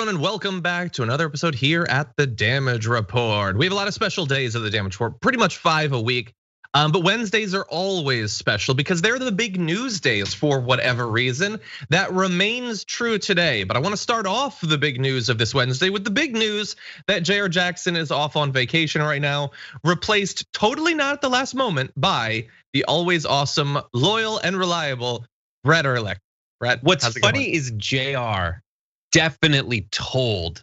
everyone, and welcome back to another episode here at the Damage Report. We have a lot of special days of the Damage Report, pretty much 5 a week. But Wednesdays are always special because they're the big news days for whatever reason. That remains true today. But I want to start off the big news of this Wednesday with the big news that J.R. Jackson is off on vacation right now, replaced totally not at the last moment by the always awesome, loyal, and reliable Brett Erlich. Brett, what's funny is JR definitely told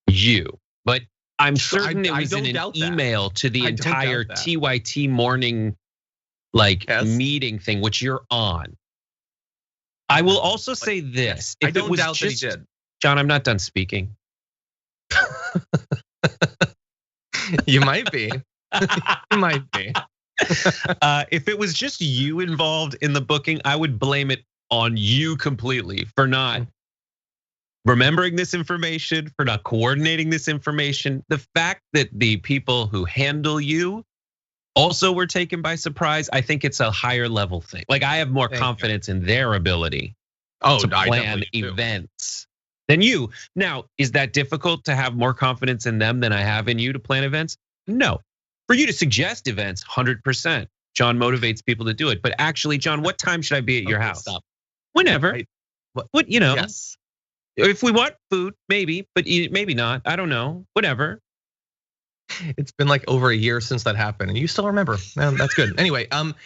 you, but I'm certain it was in an email to the entire TYT morning meeting thing, which you're on. I will also say this. I don't doubt that he did. John, I'm not done speaking. You might be. You might be. If it was just you involved in the booking, I would blame it on you completely for not remembering this information, for not coordinating this information. The fact that the people who handle you also were taken by surprise, I think it's a higher level thing. Like I have more confidence in their ability to plan events than you. Now, is that difficult to have more confidence in them than I have in you to plan events? No. For you to suggest events, 100%. John motivates people to do it. But actually, John, what time should I be at your house? Stop. Whenever. What you know? Yes. If we want food, maybe, but maybe not. I don't know. Whatever. It's been like over a year since that happened, and you still remember. That's good. Anyway, I'm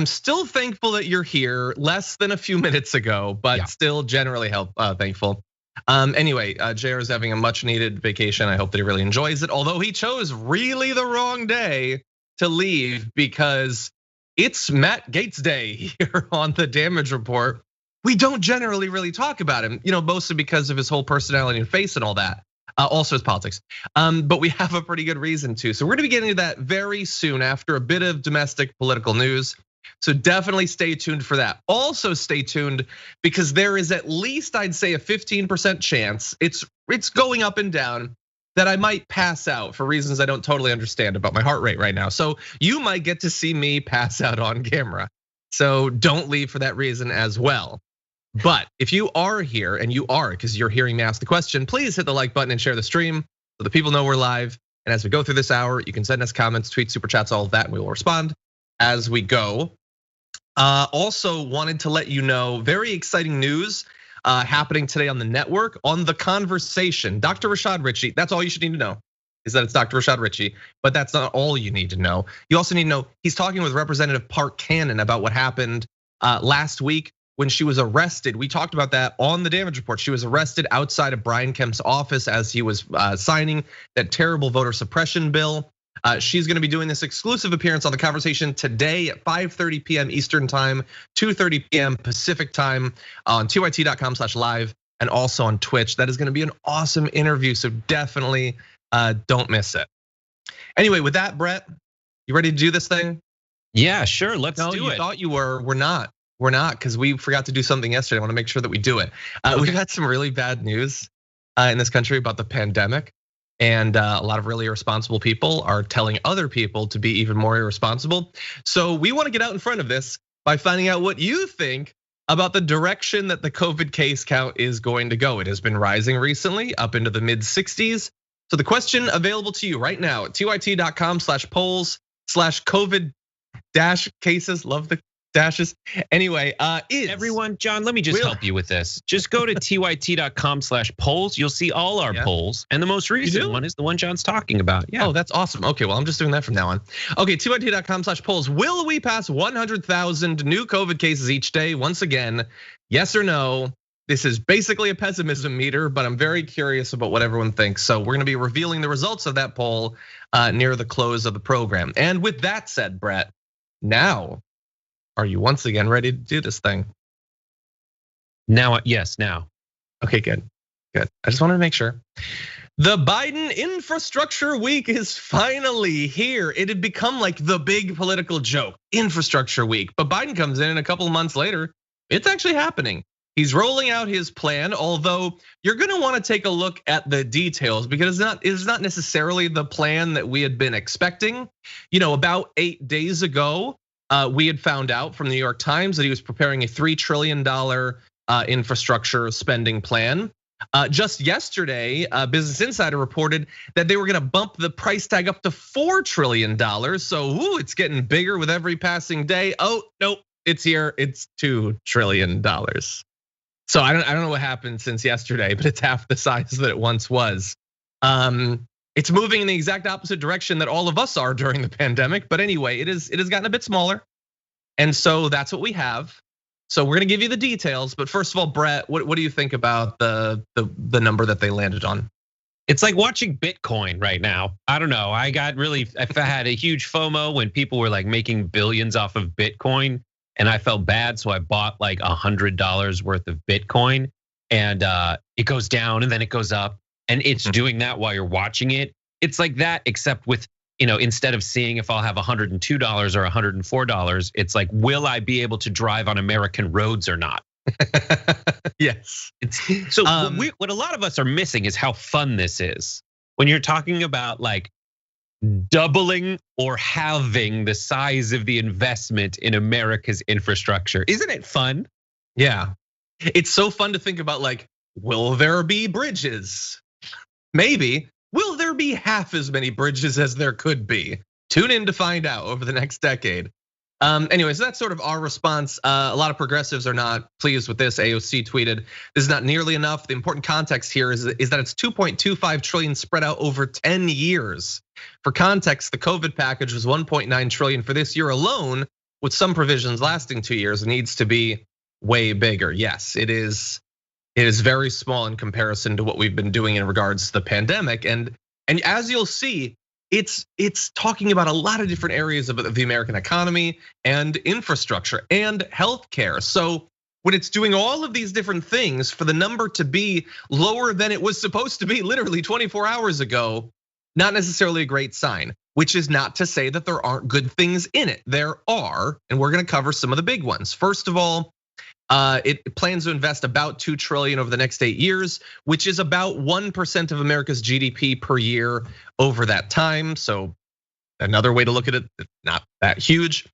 still thankful that you're here. Less than a few minutes ago, but still generally thankful. Anyway, JR is having a much needed vacation. I hope that he really enjoys it. Although he chose really the wrong day to leave because it's Matt Gaetz Day here on the Damage Report. We don't generally really talk about him, mostly because of his whole personality and face and all that. Also his politics, but we have a pretty good reason to. So we're gonna be getting to that very soon after a bit of domestic political news. So definitely stay tuned for that. Also stay tuned because there is at least, I'd say, a 15% chance, it's going up and down, that I might pass out for reasons I don't totally understand about my heart rate right now. So you might get to see me pass out on camera. So don't leave for that reason as well. But if you are here, and you are because you're hearing me ask the question, please hit the like button and share the stream so the people know we're live. And as we go through this hour, you can send us comments, tweets, super chats, all of that, and we will respond as we go. Also wanted to let you know, very exciting news happening today on the network on The Conversation. Dr. Rashad Richey, that's all you should need to know, is that it's Dr. Rashad Richey, but that's not all you need to know. You also need to know he's talking with Representative Park Cannon about what happened last week when she was arrested. We talked about that on the Damage Report. She was arrested outside of Brian Kemp's office as he was signing that terrible voter suppression bill. She's gonna be doing this exclusive appearance on The Conversation today at 5:30 p.m. Eastern time, 2:30 p.m. Pacific time on tyt.com/live and also on Twitch. That is gonna be an awesome interview, so definitely don't miss it. Anyway, with that, Brett, you ready to do this thing? Yeah, sure, let's do it. No, you thought you were, we're not. We're not, because we forgot to do something yesterday. I want to make sure that we do it. We've had some really bad news in this country about the pandemic. And a lot of really irresponsible people are telling other people to be even more irresponsible. So we want to get out in front of this by finding out what you think about the direction that the COVID case count is going to go. It has been rising recently up into the mid 60s. So the question available to you right now at tyt.com/polls/COVID-cases, love the dashes. Anyway, is everyone, John, let me just help you with this. Just go to tyt.com/polls. You'll see all our polls. And the most recent one is the one John's talking about. Yeah. Oh, that's awesome. Okay, well, I'm just doing that from now on. Okay, tyt.com/polls. Will we pass 100,000 new COVID cases each day? Once again, yes or no? This is basically a pessimism meter, but I'm very curious about what everyone thinks. So we're gonna be revealing the results of that poll near the close of the program. And with that said, Brett, now, are you once again ready to do this thing? Now, yes, now. Okay, good. I just wanted to make sure. The Biden Infrastructure Week is finally here. It had become like the big political joke, Infrastructure Week. But Biden comes in and a couple of months later, it's actually happening. He's rolling out his plan, although you're gonna wanna take a look at the details because it's not necessarily the plan that we had been expecting. About 8 days ago, we had found out from the New York Times that he was preparing a $3 trillion infrastructure spending plan. Just yesterday, Business Insider reported that they were going to bump the price tag up to $4 trillion. So it's getting bigger with every passing day. Oh, nope, it's here. It's $2 trillion. So I don't know what happened since yesterday, but it's half the size that it once was. It's moving in the exact opposite direction that all of us are during the pandemic. But anyway, it has gotten a bit smaller. And so that's what we have. So we're gonna give you the details, but first of all, Brett, what do you think about the number that they landed on? It's like watching Bitcoin right now. I don't know. I had a huge FOMO when people were like making billions off of Bitcoin, and I felt bad, so I bought like $100 worth of Bitcoin, and it goes down and then it goes up, and it's doing that while you're watching it. It's like that, except with, instead of seeing if I'll have $102 or $104, it's like, will I be able to drive on American roads or not? Yes. So what a lot of us are missing is how fun this is. When you're talking about like doubling or halving the size of the investment in America's infrastructure. Isn't it fun? Yeah. It's so fun to think about, like, will there be bridges? Maybe. Will there be half as many bridges as there could be? Tune in to find out over the next decade. Anyway, so that's sort of our response. A lot of progressives are not pleased with this. AOC tweeted, "This is not nearly enough. The important context here is that it's 2.25 trillion spread out over 10 years. For context, the COVID package was 1.9 trillion for this year alone, with some provisions lasting 2 years. It needs to be way bigger." Yes, it is. It is very small in comparison to what we've been doing in regards to the pandemic. And as you'll see, it's talking about a lot of different areas of the American economy and infrastructure and healthcare. So when it's doing all of these different things, for the number to be lower than it was supposed to be literally 24 hours ago, not necessarily a great sign, which is not to say that there aren't good things in it. There are, and we're gonna cover some of the big ones. First of all, it plans to invest about 2 trillion over the next 8 years, which is about 1% of America's GDP per year over that time. So another way to look at it, not that huge.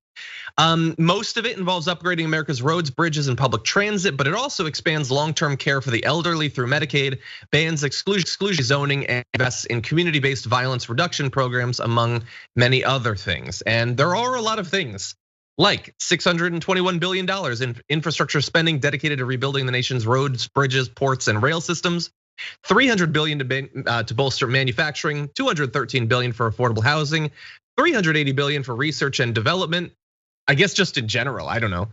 Most of it involves upgrading America's roads, bridges, and public transit, but it also expands long-term care for the elderly through Medicaid, bans exclusion zoning, and invests in community-based violence reduction programs, among many other things. And there are a lot of things, like $621 billion in infrastructure spending dedicated to rebuilding the nation's roads, bridges, ports, and rail systems. 300 billion to bolster manufacturing, 213 billion for affordable housing, 380 billion for research and development. I guess just in general, I don't know.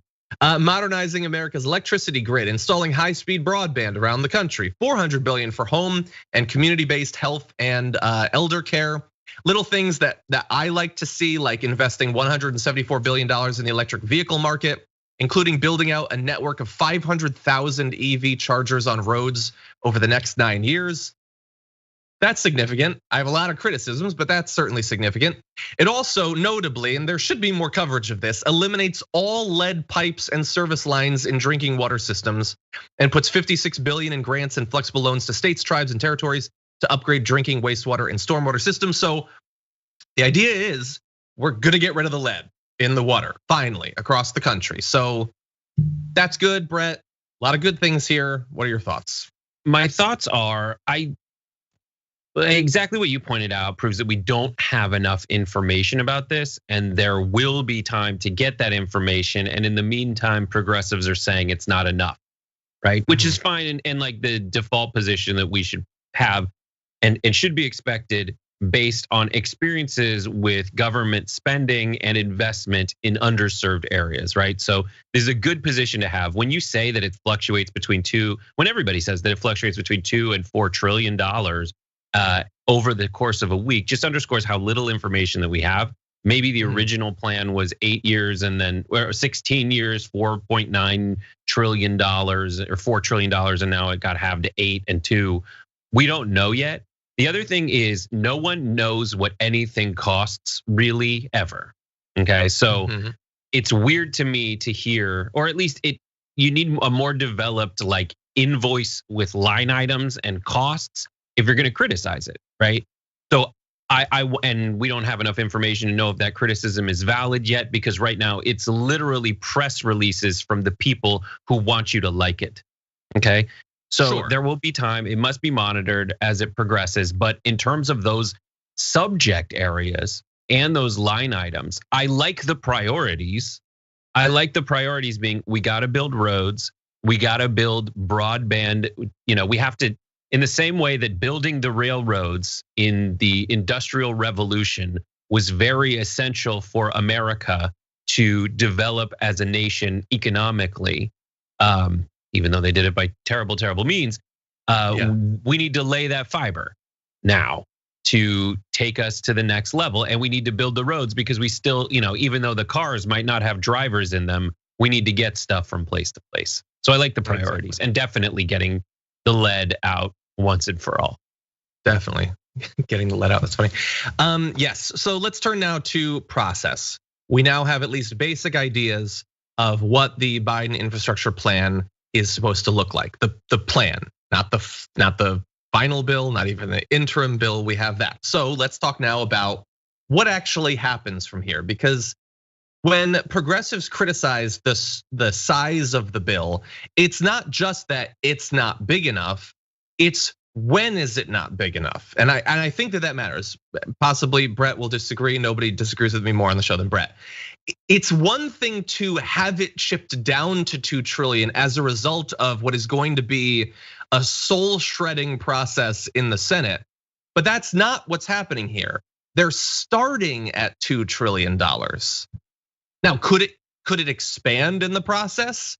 Modernizing America's electricity grid, installing high-speed broadband around the country, 400 billion for home and community-based health and elder care. Little things that I like to see, like investing $174 billion in the electric vehicle market, including building out a network of 500,000 EV chargers on roads over the next 9 years. That's significant. I have a lot of criticisms, but that's certainly significant. It also notably, and there should be more coverage of this, eliminates all lead pipes and service lines in drinking water systems and puts 56 billion in grants and flexible loans to states, tribes, and territories to upgrade drinking, wastewater, and stormwater systems. So the idea is we're gonna get rid of the lead in the water, finally, across the country. So that's good, Brett. A lot of good things here. What are your thoughts? My thoughts are, exactly what you pointed out proves that we don't have enough information about this, and there will be time to get that information. And in the meantime, progressives are saying it's not enough, right? Which is fine, and like the default position that we should have and should be expected based on experiences with government spending and investment in underserved areas, right? So this is a good position to have. When you say that it fluctuates between when everybody says that it fluctuates between $2 and $4 trillion over the course of a week, just underscores how little information that we have. Maybe the original plan was 8 years and then 16 years, $4.9 trillion or $4 trillion, and now it got halved to 8 and 2. We don't know yet. The other thing is no one knows what anything costs really ever. Okay, so it's weird to me to hear, or at least you need a more developed like invoice with line items and costs if you're gonna criticize it, right? So and we don't have enough information to know if that criticism is valid yet, because right now it's literally press releases from the people who want you to like it. Okay, So there will be time. It must be monitored as it progresses. But in terms of those subject areas and those line items, I like the priorities. I like the priorities being, we got to build roads. We got to build broadband. We have to, in the same way that building the railroads in the Industrial Revolution was very essential for America to develop as a nation economically, even though they did it by terrible, terrible means. We need to lay that fiber now to take us to the next level. And we need to build the roads because we still, even though the cars might not have drivers in them, we need to get stuff from place to place. So I like the priorities and definitely getting the lead out once and for all. Definitely getting the lead out, that's funny. Yes, so let's turn now to process. We now have at least basic ideas of what the Biden infrastructure plan is supposed to look like. The plan, not the final bill, not even the interim bill, we have that. So let's talk now about what actually happens from here, because when progressives criticize the size of the bill, it's not just that it's not big enough, it's when is it not big enough? And I think that matters. Possibly Brett will disagree. Nobody disagrees with me more on the show than Brett. It's one thing to have it chipped down to 2 trillion as a result of what is going to be a soul shredding process in the Senate, but that's not what's happening here. They're starting at $2 trillion. Now, could it expand in the process?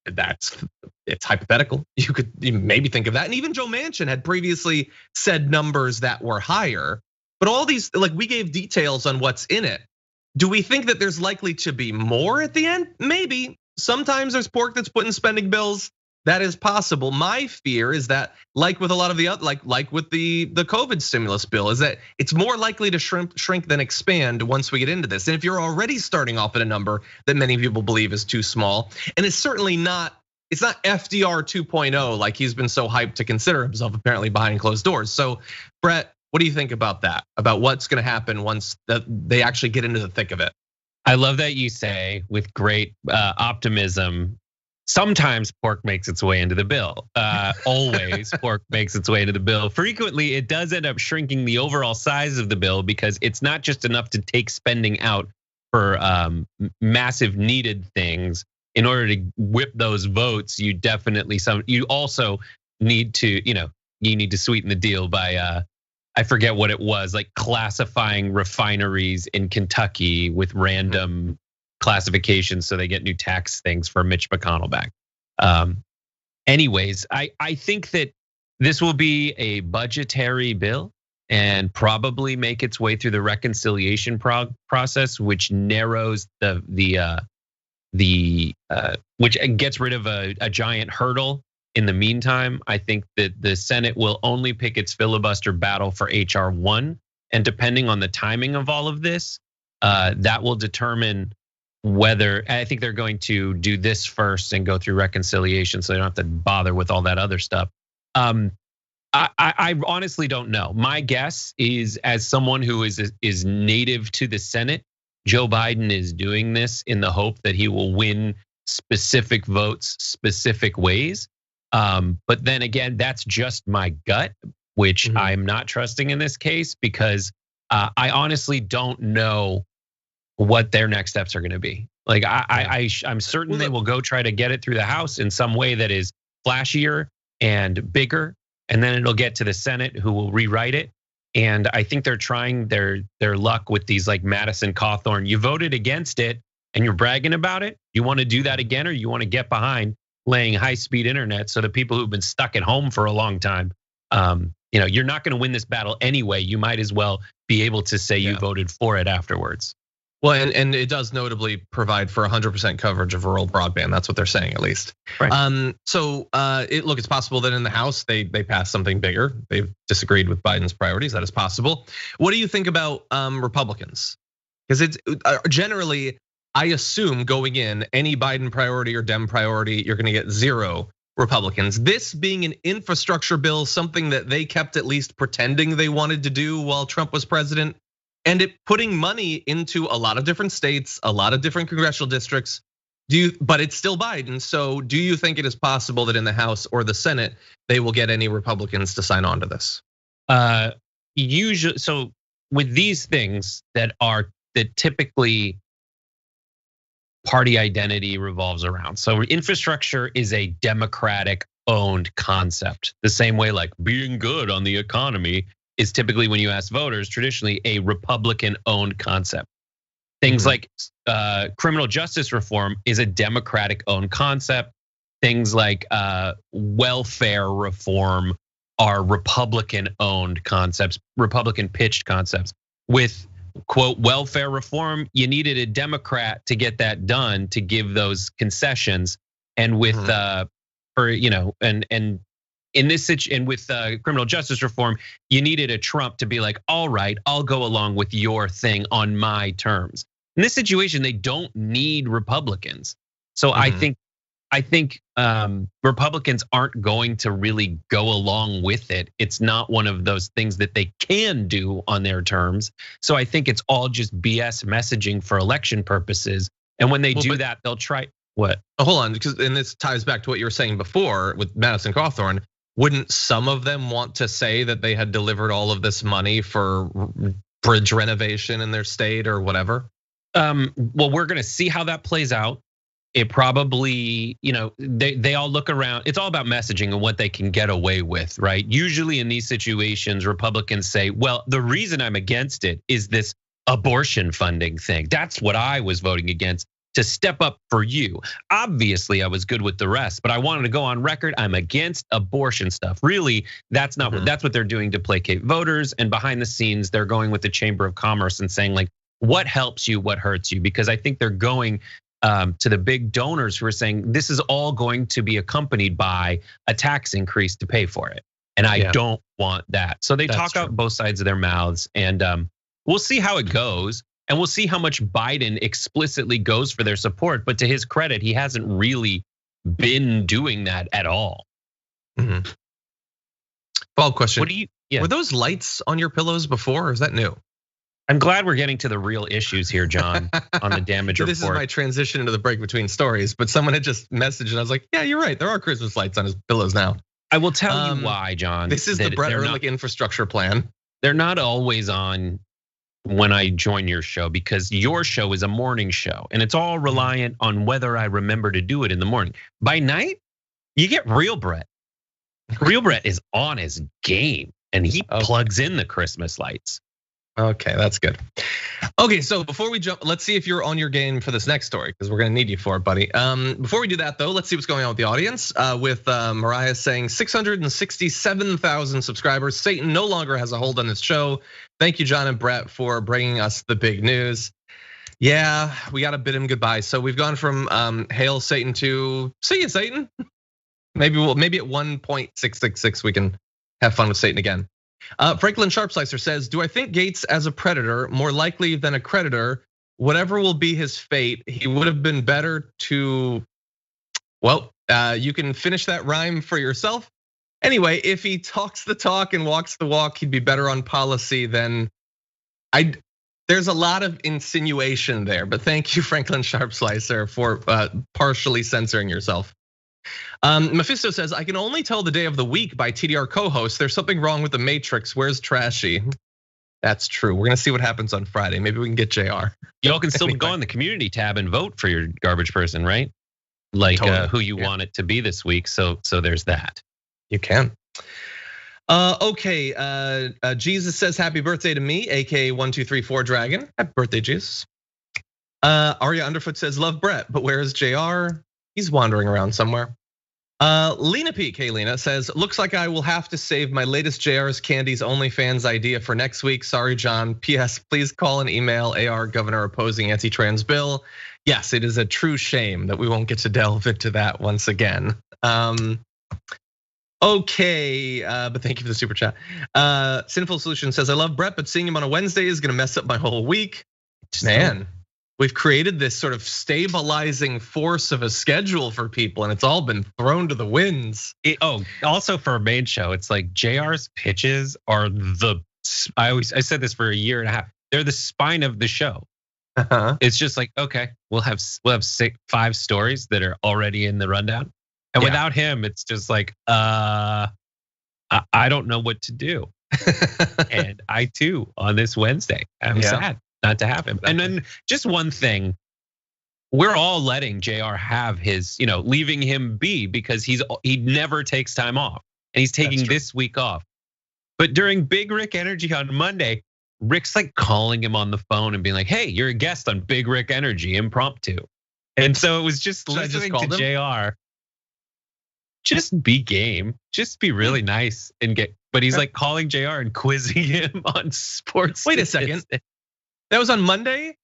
It's hypothetical. You could maybe think of that. And even Joe Manchin had previously said numbers that were higher. But all these, like, we gave details on what's in it. Do we think that there's likely to be more at the end? Maybe. Sometimes there's pork that's put in spending bills. That is possible. My fear is that, like with a lot of the other, like with the COVID stimulus bill, is that it's more likely to shrink than expand once we get into this. And if you're already starting off at a number that many people believe is too small, and it's certainly not, it's not FDR 2.0 like he's been so hyped to consider himself apparently behind closed doors. So, Brett, what do you think about that? About what's going to happen once they actually get into the thick of it? I love that you say with great optimism, sometimes pork makes its way into the bill. Always pork makes its way into the bill. Frequently, it does end up shrinking the overall size of the bill because it's not just enough to take spending out for massive needed things. In order to whip those votes, you also need to, you need to sweeten the deal by I forget what it was, like classifying refineries in Kentucky with random classifications so they get new tax things for Mitch McConnell back. Anyways, I think that this will be a budgetary bill and probably make its way through the reconciliation process, which narrows which gets rid of a giant hurdle. In the meantime, I think that the Senate will only pick its filibuster battle for HR 1, and depending on the timing of all of this, that will determine whether, I think they're going to do this first and go through reconciliation so they don't have to bother with all that other stuff. I honestly don't know. My guess is, as someone who is native to the Senate, Joe Biden is doing this in the hope that he will win specific votes, specific ways. But then again, that's just my gut, which I'm not trusting in this case because I honestly don't know what their next steps are going to be. Like I'm certain they will go try to get it through the House in some way that is flashier and bigger, and then it'll get to the Senate, who will rewrite it. And I think they're trying their luck with these, like Madison Cawthorn. You voted against it and you're bragging about it. You want to do that again, or you want to get behind laying high-speed internet so the people who've been stuck at home for a long time, you're not going to win this battle anyway. You might as well be able to say you voted for it afterwards. Well, and it does notably provide for 100% coverage of rural broadband. That's what they're saying, at least. Right. So look, it's possible that in the House they pass something bigger. They've disagreed with Biden's priorities. That is possible. What do you think about Republicans? Because it's generally, I assume going in, any Biden priority or Dem priority, you're going to get 0 Republicans. This being an infrastructure bill, something that they kept at least pretending they wanted to do while Trump was president, and it putting money into a lot of different states, a lot of different congressional districts. But it's still Biden. So do you think it is possible that in the House or the Senate, they will get any Republicans to sign on to this? Usually, so with these things that typically party identity revolves around. So infrastructure is a Democratic owned concept. The same way like being good on the economy is typically, when you ask voters, traditionally a Republican owned concept. Things like criminal justice reform is a Democratic owned concept. Things like welfare reform are Republican owned concepts, Republican pitched concepts. With quote welfare reform, you needed a Democrat to get that done, to give those concessions. And with and in this situation, with criminal justice reform, you needed a Trump to be like, all right, I'll go along with your thing on my terms. In this situation, they don't need Republicans. So I think Republicans aren't going to really go along with it. It's not one of those things that they can do on their terms. So I think it's all just BS messaging for election purposes. And when they do that, they'll try what? Hold on, because and this ties back to what you were saying before with Madison Cawthorn. Wouldn't some of them want to say that they had delivered all of this money for bridge renovation in their state or whatever? Well, we're gonna see how that plays out. It probably, they all look around. It's all about messaging and what they can get away with, right? Usually in these situations, Republicans say, well, the reason I'm against it is this abortion funding thing. That's what I was voting against, to step up for you. Obviously, I was good with the rest, but I wanted to go on record, I'm against abortion stuff. Really, that's not that's what they're doing to placate voters. And behind the scenes, they're going with the Chamber of Commerce and saying like, what helps you, what hurts you? Because I think they're going to the big donors who are saying this is all going to be accompanied by a tax increase to pay for it. And I don't want that. So they talk out both sides of their mouths, and we'll see how it goes. And we'll see how much Biden explicitly goes for their support. But to his credit, he hasn't really been doing that at all. Follow-up question. Were those lights on your pillows before, or is that new? I'm glad we're getting to the real issues here, John, on the damage report. This is my transition into the break between stories, but someone had just messaged and I was like, yeah, you're right. There are Christmas lights on his pillows now. I will tell you why, John. This is the Brett Erlich infrastructure plan. They're not always on when I join your show, because your show is a morning show and it's all reliant on whether I remember to do it in the morning. By night, you get real Brett. Real Brett is on his game and he plugs in the Christmas lights. Okay, that's good. Okay, so before we jump, let's see if you're on your game for this next story, because we're gonna need you for it, buddy. Before we do that though, let's see what's going on with the audience. With Mariah saying 667,000 subscribers. Satan no longer has a hold on this show. Thank you, John and Brett, for bringing us the big news. Yeah, we gotta bid him goodbye. So we've gone from hail Satan to see you, Satan. Maybe at 1.666 we can have fun with Satan again. Franklin Sharpslicer says, do I think Gaetz as a predator more likely than a creditor? Whatever will be his fate, he would have been better to, well, you can finish that rhyme for yourself. Anyway, if he talks the talk and walks the walk, he'd be better on policy than there's a lot of insinuation there, but thank you, Franklin Sharpslicer, for partially censoring yourself. Mephisto says, I can only tell the day of the week by TDR co-host. There's something wrong with the Matrix. Where's Trashy? That's true. We're gonna see what happens on Friday. Maybe we can get JR. Y'all can still go on the community tab and vote for your garbage person, right? Like who you want it to be this week. So there's that. You can. Okay, Jesus says happy birthday to me, aka 1234 Dragon. Happy birthday, Jesus. Arya Underfoot says love Brett, but where is JR? He's wandering around somewhere. Lena Peak, hey Lena, says, looks like I will have to save my latest JR's Candy's OnlyFans idea for next week. Sorry, John. PS, please call and email AR governor opposing anti-trans bill. Yes, it is a true shame that we won't get to delve into that once again. Okay, but thank you for the super chat. Sinful Solution says, I love Brett, but seeing him on a Wednesday is gonna mess up my whole week. Man. We've created this sort of stabilizing force of a schedule for people, and it's all been thrown to the winds. Also for a main show, it's like JR's pitches are I said this for a year and a half. They're the spine of the show. It's just like, okay, we'll have 5 stories that are already in the rundown. And without him, it's just like, I don't know what to do. And I too, on this Wednesday, I'm sad not to have him. And then just one thing, we're all letting JR have his, leaving him be because he never takes time off. And he's taking this week off. But during Big Rick Energy on Monday, Rick's like calling him on the phone and being like, hey, you're a guest on Big Rick Energy impromptu. And so it was just listening to JR. Just be game, just be really nice and but he's like calling JR and quizzing him on sports. Wait a second, that was on Monday?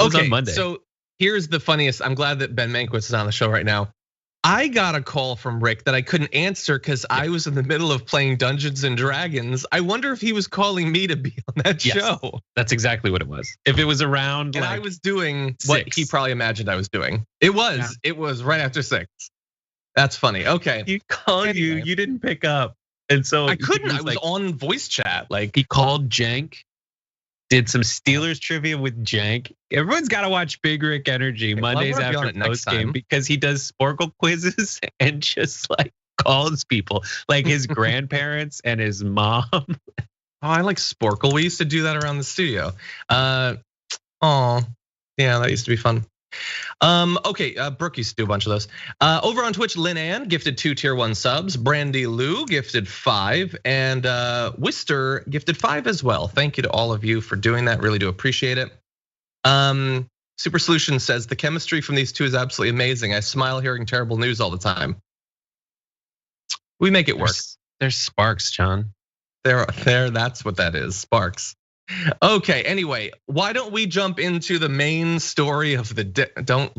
Okay, on Monday. So here's the funniest, I'm glad that Ben Mankiewicz is on the show right now. I got a call from Rick that I couldn't answer because I was in the middle of playing Dungeons and Dragons. I wonder if he was calling me to be on that show. That's exactly what it was. If it was around, and I was doing what he probably imagined I was doing. It was right after 6. That's funny. Okay. He called you, you didn't pick up. And so I couldn't, I was on voice chat. Like he called Jank, did some Steelers trivia with Jank. Everyone's got to watch Big Rick Energy Mondays after post game because he does Sporkle quizzes and just like calls people like his grandparents and his mom. Oh, I like Sporkle. We used to do that around the studio. Yeah, that used to be fun. Okay, Brooke used to do a bunch of those. Over on Twitch, Lynn Ann gifted 2 tier 1 subs. Brandy Lou gifted 5, and Wister gifted 5 as well. Thank you to all of you for doing that. Really do appreciate it. Super Solution says the chemistry from these two is absolutely amazing. I smile hearing terrible news all the time. We make it work. There's sparks, John. There. That's what that is. Sparks. Okay, anyway, why don't we jump into the main story of the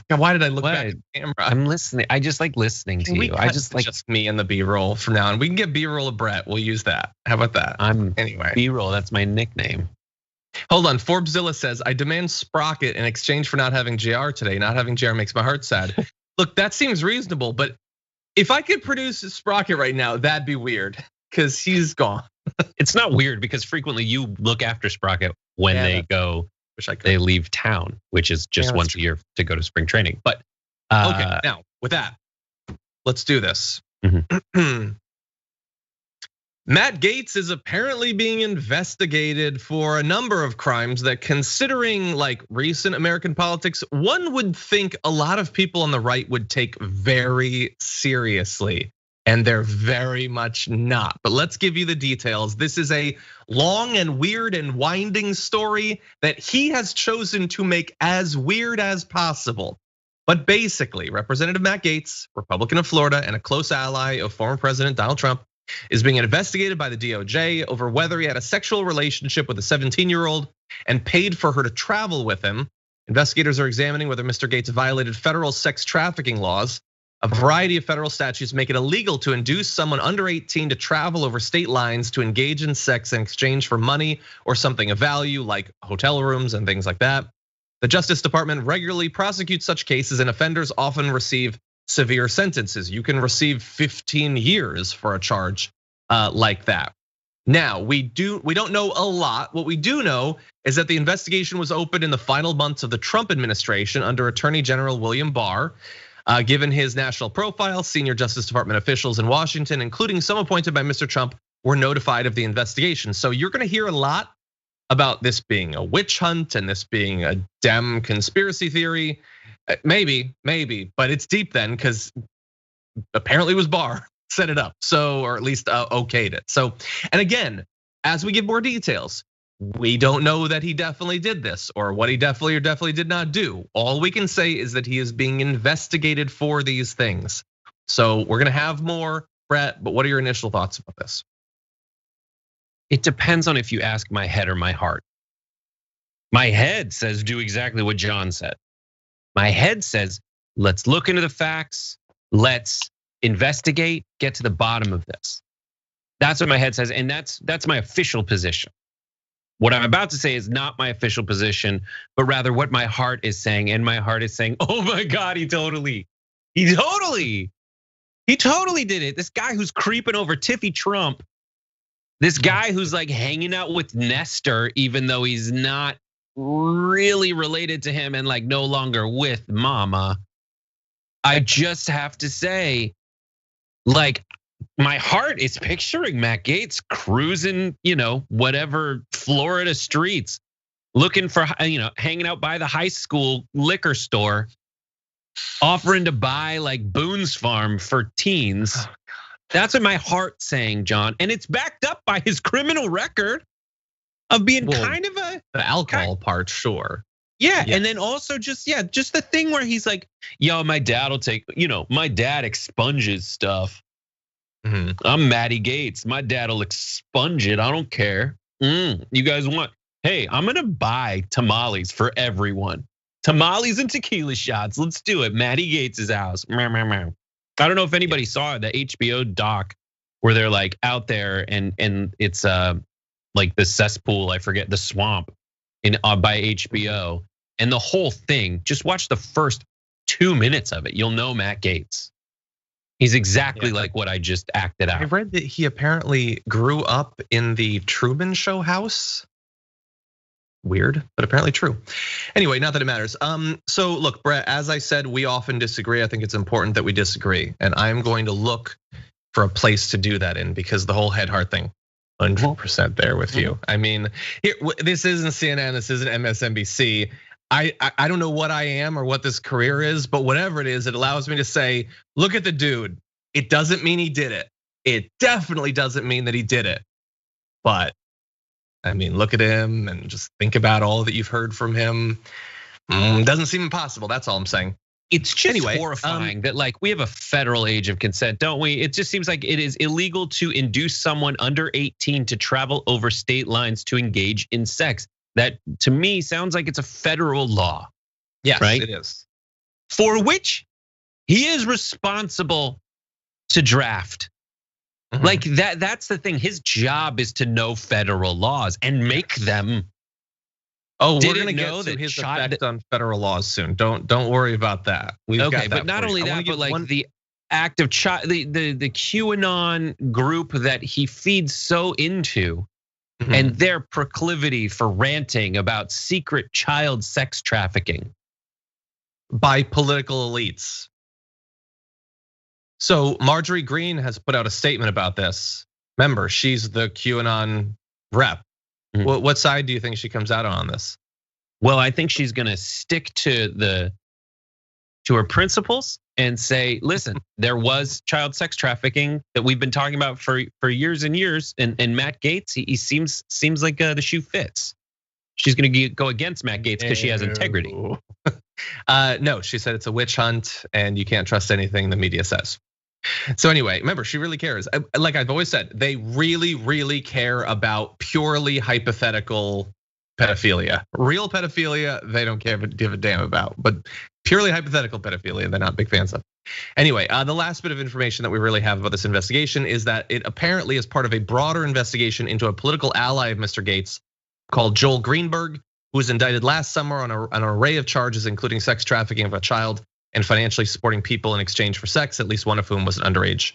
why did I look back at the camera? I'm listening. I just like listening to you. I just like me and the B-roll from now on. We can get B-roll of Brett. We'll use that. How about that? Anyway. B-roll, that's my nickname. Hold on, Forbeszilla says, I demand Sprocket in exchange for not having JR today. Not having JR makes my heart sad. Look, that seems reasonable, but if I could produce Sprocket right now, that'd be weird because he's gone. It's not weird because frequently you look after Sprocket when they they leave town, which is just once a year to go to spring training. But okay, now with that, let's do this. Matt Gaetz is apparently being investigated for a number of crimes that, considering like recent American politics, one would think a lot of people on the right would take very seriously. And they're very much not. But let's give you the details. This is a long and weird and winding story that he has chosen to make as weird as possible. But basically, Representative Matt Gaetz, Republican of Florida and a close ally of former President Donald Trump, is being investigated by the DOJ over whether he had a sexual relationship with a 17-year-old and paid for her to travel with him. Investigators are examining whether Mr. Gaetz violated federal sex trafficking laws. A variety of federal statutes make it illegal to induce someone under 18 to travel over state lines to engage in sex in exchange for money or something of value like hotel rooms and things like that. The Justice Department regularly prosecutes such cases, and offenders often receive severe sentences. You can receive 15 years for a charge like that. Now, we don't know a lot. What we do know is that the investigation was opened in the final months of the Trump administration under Attorney General William Barr. Given his national profile, senior Justice Department officials in Washington, including some appointed by Mr. Trump, were notified of the investigation. So you're gonna hear a lot about this being a witch hunt and this being a Dem conspiracy theory. Maybe, but it's deep then because apparently it was Barr set it up. So, or at least okayed it. So, and again, as we give more details, we don't know that he definitely did this or what he definitely or definitely did not do. All we can say is that he is being investigated for these things. So we're gonna have more, Brett, but what are your initial thoughts about this? It depends on if you ask my head or my heart. My head says do exactly what John said. My head says, let's look into the facts, let's investigate, get to the bottom of this. That's what my head says, and that's my official position. What I'm about to say is not my official position, but rather what my heart is saying. And my heart is saying, oh my God, he totally did it. This guy who's creeping over Tiffy Trump, this guy who's like hanging out with Nestor, even though he's not really related to him and like no longer with mama, I just have to say, like, my heart is picturing Matt Gaetz cruising, whatever Florida streets, looking for, hanging out by the high school liquor store, offering to buy like Boone's Farm for teens. Oh, that's what my heart's saying, John. And it's backed up by his criminal record of being kind of the alcohol part, sure. Yeah, yes. And then also just the thing where he's like, yo, my dad will take, my dad expunges stuff. Mm-hmm. I'm Matty Gaetz. My dad'll expunge it. I don't care. You guys want? Hey, I'm gonna buy tamales for everyone. Tamales and tequila shots. Let's do it. Matty Gaetz' house. I don't know if anybody saw the HBO doc where they're like out there and it's like the cesspool. I forget, the swamp by HBO, and the whole thing. Just watch the first 2 minutes of it. You'll know Matt Gaetz. He's exactly like what I just acted out. I read that he apparently grew up in the Truman Show house. Weird, but apparently true. Anyway, not that it matters. So look, Brett, as I said, we often disagree. I think it's important that we disagree. And I'm going to look for a place to do that in, because the whole head heart thing, 100% there with you. I mean, this isn't CNN, this isn't MSNBC. I don't know what I am or what this career is, but whatever it is, it allows me to say, look at the dude. It doesn't mean he did it. It definitely doesn't mean that he did it. But I mean, look at him and just think about all that you've heard from him. Doesn't seem impossible, that's all I'm saying. It's just horrifying that like we have a federal age of consent, don't we? It just seems like it is illegal to induce someone under 18 to travel over state lines to engage in sex. That to me sounds like it's a federal law. Yes, right? It is. For which he is responsible to draft. Mm-hmm. Like that's the thing. His job is to know federal laws and make them. Oh, we're gonna get to his effect on federal laws soon. Don't worry about that. We've got that, but not only that, but like the act of the QAnon group that he feeds so into. Mm-hmm. And their proclivity for ranting about secret child sex trafficking by political elites. So Marjorie Greene has put out a statement about this. Remember, she's the QAnon rep. Mm-hmm. What side do you think she comes out on this? Well, I think she's gonna stick to her principles and say, listen, there was child sex trafficking that we've been talking about for years and years. And Matt Gaetz, he seems like the shoe fits. She's gonna go against Matt Gaetz because she has integrity. No, she said it's a witch hunt and you can't trust anything the media says. So anyway, remember, she really cares. Like I've always said, they really, really care about purely hypothetical pedophilia. Real pedophilia, they don't give a damn about, but purely hypothetical pedophilia, they're not big fans of. Anyway, the last bit of information that we really have about this investigation is that it apparently is part of a broader investigation into a political ally of Mr. Gaetz called Joel Greenberg, who was indicted last summer on an array of charges, including sex trafficking of a child and financially supporting people in exchange for sex, at least one of whom was an underage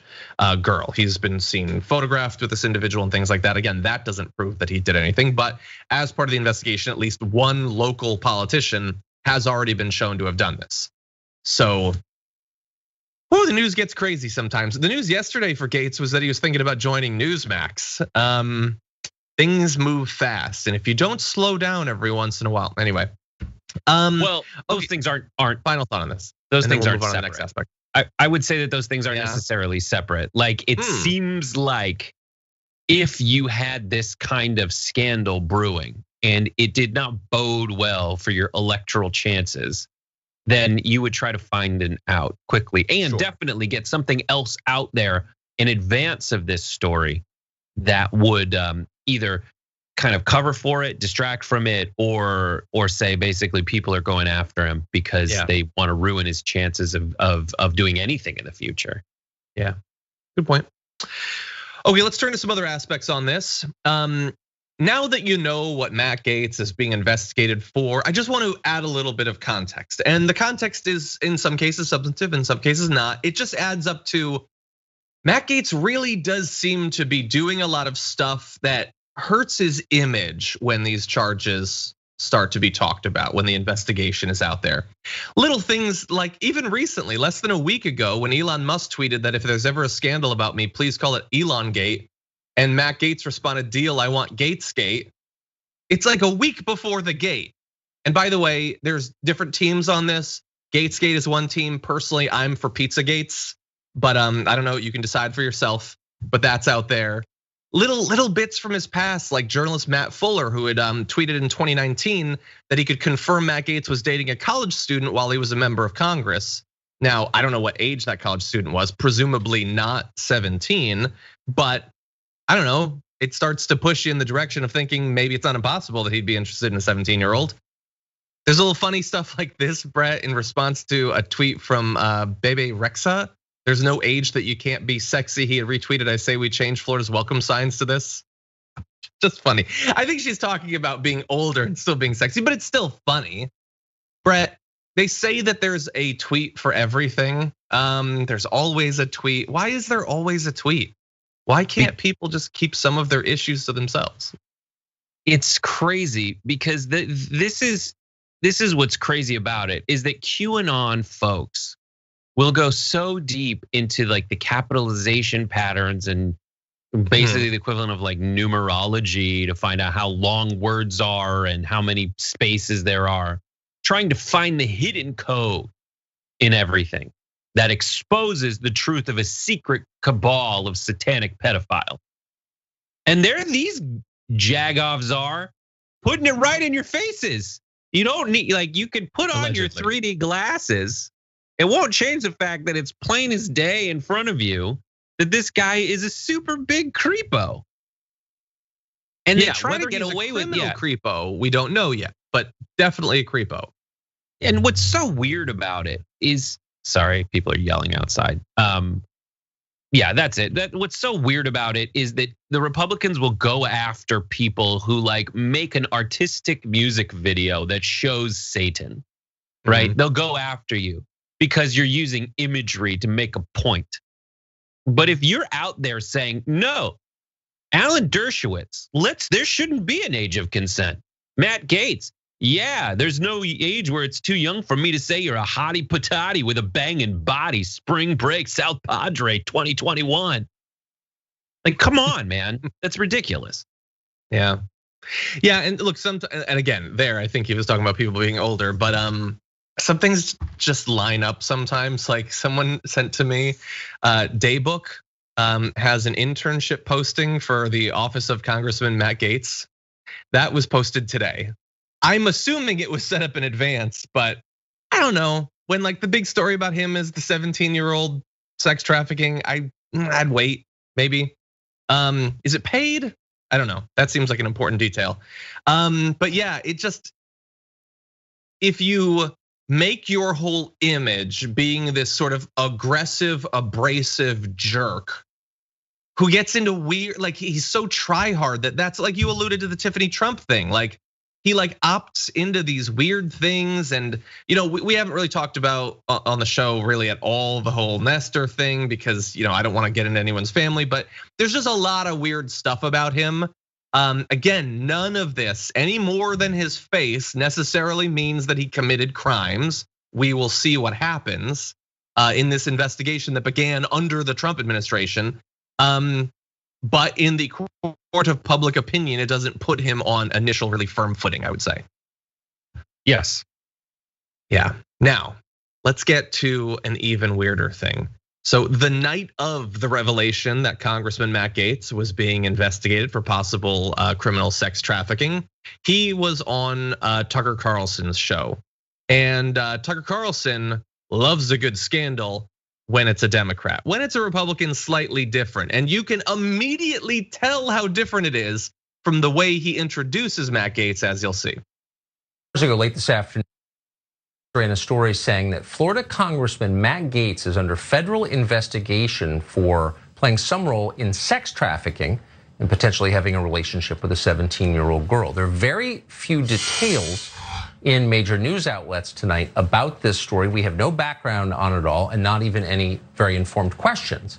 girl. He's been seen photographed with this individual and things like that. Again, that doesn't prove that he did anything, but as part of the investigation, at least one local politician has already been shown to have done this. So, the news gets crazy sometimes. The news yesterday for Gaetz was that he was thinking about joining Newsmax. Things move fast, and if you don't slow down every once in a while, anyway. Well, those things aren't. Final thought on this. Those things aren't separate. Next aspect. I would say that those things aren't necessarily separate. Like it seems like if you had this kind of scandal brewing and it did not bode well for your electoral chances, then you would try to find an out quickly and definitely get something else out there in advance of this story that would either kind of cover for it, distract from it, or say basically people are going after him because they want to ruin his chances of doing anything in the future. Yeah, good point. Okay, let's turn to some other aspects on this. Now that you know what Matt Gaetz is being investigated for, I just want to add a little bit of context. And the context is in some cases substantive, in some cases not. It just adds up to Matt Gaetz really does seem to be doing a lot of stuff that hurts his image when these charges start to be talked about when the investigation is out there. Little things like even recently, less than a week ago, when Elon Musk tweeted that if there's ever a scandal about me, please call it Elongate. And Matt Gaetz responded, deal, I want GAETZGATE. It's like a week before the gate. And by the way, there's different teams on this. GAETZGATE is one team. Personally, I'm for Pizzagates, but I don't know, you can decide for yourself, but that's out there. Little bits from his past, like journalist Matt Fuller, who had tweeted in 2019 that he could confirm Matt Gaetz was dating a college student while he was a member of Congress. Now, I don't know what age that college student was, presumably not 17, but I don't know. It starts to push you in the direction of thinking maybe it's not impossible that he'd be interested in a 17-year-old. There's a little funny stuff like this, Brett, in response to a tweet from Bebe Rexha. There's no age that you can't be sexy. He had retweeted, I say we change Florida's welcome signs to this. Just funny. I think she's talking about being older and still being sexy, but it's still funny. Brett, they say that there's a tweet for everything. There's always a tweet. Why is there always a tweet? Why can't people just keep some of their issues to themselves? It's crazy because this is what's crazy about it, is that QAnon folks will go so deep into like the capitalization patterns and basically the equivalent of like numerology to find out how long words are and how many spaces there are, trying to find the hidden code in everything that exposes the truth of a secret cabal of satanic pedophiles. And there these jagoffs are putting it right in your faces. You don't need, like, you can put on your 3D glasses. It won't change the fact that it's plain as day in front of you that this guy is a super big creepo. And they try to get away with creepo. We don't know yet, but definitely a creepo. And what's so weird about it is, sorry, people are yelling outside. Yeah, that's it. What's so weird about it is that the Republicans will go after people who like make an artistic music video that shows Satan, right? They'll go after you because you're using imagery to make a point. But if you're out there saying, no, Alan Dershowitz, there shouldn't be an age of consent. Matt Gaetz, yeah, there's no age where it's too young for me to say you're a hottie patati with a banging body. Spring break, South Padre 2021. Like, come on, man, that's ridiculous. Yeah, and look, and again, I think he was talking about people being older, but some things just line up sometimes. Like someone sent to me, Daybook has an internship posting for the office of Congressman Matt Gaetz. That was posted today. I'm assuming it was set up in advance, but I don't know. When like the big story about him is the 17-year-old sex trafficking, I'd wait, maybe. Is it paid? I don't know. That seems like an important detail. But yeah, if you make your whole image being this sort of aggressive, abrasive jerk who gets into weird, like he's so try hard that's like you alluded to the Tiffany Trump thing. Like he like opts into these weird things, and we haven't really talked about on the show really at all the whole Nestor thing because I don't want to get into anyone's family, but there's just a lot of weird stuff about him. Again, none of this any more than his face necessarily means that he committed crimes. We will see what happens in this investigation that began under the Trump administration. But in the court of public opinion, it doesn't put him on initial really firm footing, I would say. Yes. Yeah. Now, let's get to an even weirder thing. So the night of the revelation that Congressman Matt Gaetz was being investigated for possible criminal sex trafficking, he was on Tucker Carlson's show. And Tucker Carlson loves a good scandal when it's a Democrat. When it's a Republican, slightly different. And you can immediately tell how different it is from the way he introduces Matt Gaetz, as you'll see. Late this afternoon, in a story saying that Florida Congressman Matt Gaetz is under federal investigation for playing some role in sex trafficking and potentially having a relationship with a 17-year-old girl. There are very few details in major news outlets tonight about this story. We have no background on it all and not even any very informed questions.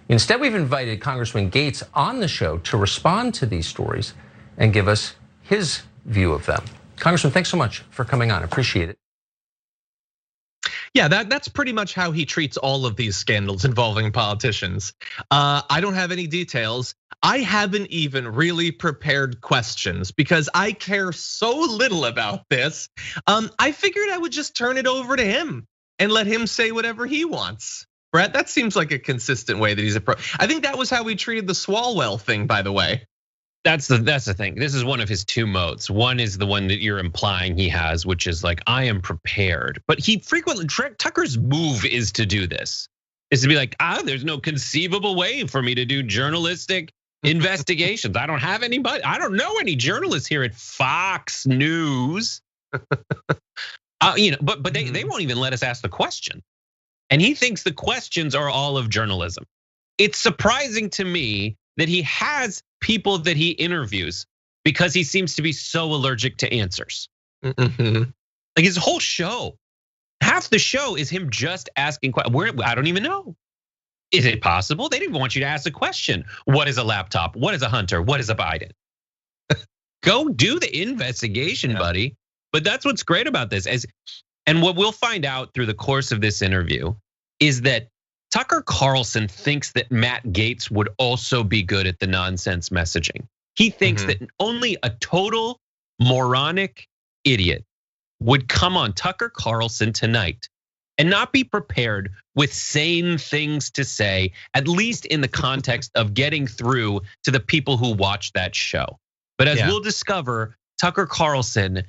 Instead, we've invited Congressman Gaetz on the show to respond to these stories and give us his view of them. Congressman, thanks so much for coming on. Appreciate it. Yeah, that's pretty much how he treats all of these scandals involving politicians. I don't have any details. I haven't even really prepared questions because I care so little about this. I figured I would just turn it over to him and let him say whatever he wants. Brett, that seems like a consistent way that he's I think that was how he treated the Swalwell thing, by the way. That's the thing. This is one of his two modes. One is the one that you're implying he has, which is like, I am prepared. But he frequently, Tucker's move is to do this, is to be like, there's no conceivable way for me to do journalistic investigations. I don't have anybody. I don't know any journalists here at Fox News. But they won't even let us ask the question. And he thinks the questions are all of journalism. It's surprising to me that he has people that he interviews because he seems to be so allergic to answers. Like his whole show, half the show is him just asking questions. I don't even know. Is it possible? They didn't want you to ask a question. What is a laptop? What is a Hunter? What is a Biden? Go do the investigation, buddy. But that's what's great about this. And what we'll find out through the course of this interview is that Tucker Carlson thinks that Matt Gaetz would also be good at the nonsense messaging. He thinks that only a total moronic idiot would come on Tucker Carlson tonight and not be prepared with sane things to say, at least in the context of getting through to the people who watch that show. But as we'll discover, Tucker Carlson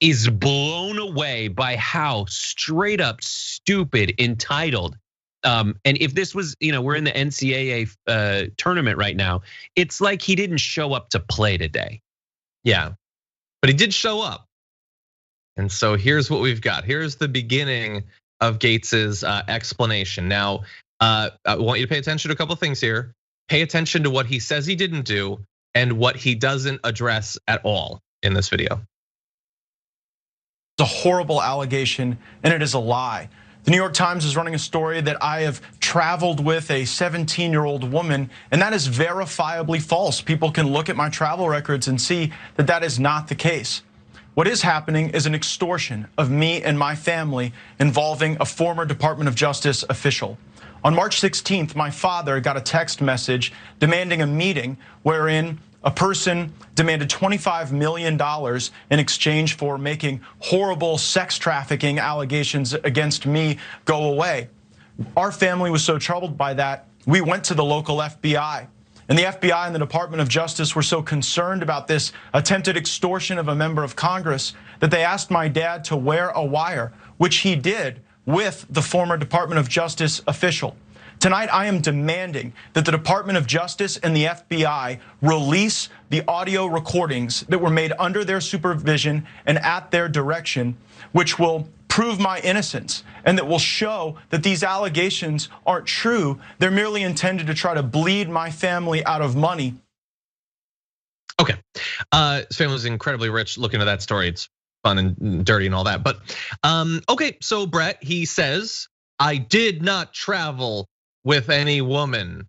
is blown away by how straight up stupid, entitled. And if this was, we're in the NCAA tournament right now, it's like he didn't show up to play today. Yeah, but he did show up. And so here's what we've got. Here's the beginning of Gaetz's explanation. Now, I want you to pay attention to a couple things here. Pay attention to what he says he didn't do and what he doesn't address at all in this video. It's a horrible allegation and it is a lie. The New York Times is running a story that I have traveled with a 17-year-old woman, and that is verifiably false. People can look at my travel records and see that that is not the case. What is happening is an extortion of me and my family involving a former Department of Justice official. On March 16th, my father got a text message demanding a meeting wherein a person demanded $25 million in exchange for making horrible sex trafficking allegations against me go away. Our family was so troubled by that, we went to the local FBI. And the FBI and the Department of Justice were so concerned about this attempted extortion of a member of Congress that they asked my dad to wear a wire, which he did with the former Department of Justice official. Tonight, I am demanding that the Department of Justice and the FBI release the audio recordings that were made under their supervision and at their direction, which will prove my innocence and that will show that these allegations aren't true. They're merely intended to try to bleed my family out of money. Okay, his family was incredibly rich. Look into that story. It's fun and dirty and all that. But okay, so Brett, he says, I did not travel with any woman.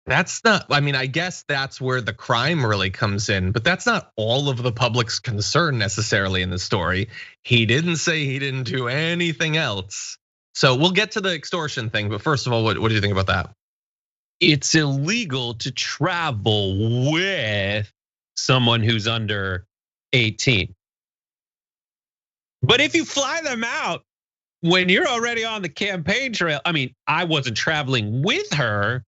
That's not, I mean, I guess that's where the crime really comes in, but that's not all of the public's concern necessarily in the story. He didn't say he didn't do anything else. So we'll get to the extortion thing, but first of all, what do you think about that? It's illegal to travel with someone who's under 18. But if you fly them out when you're already on the campaign trail, I mean, I wasn't traveling with her.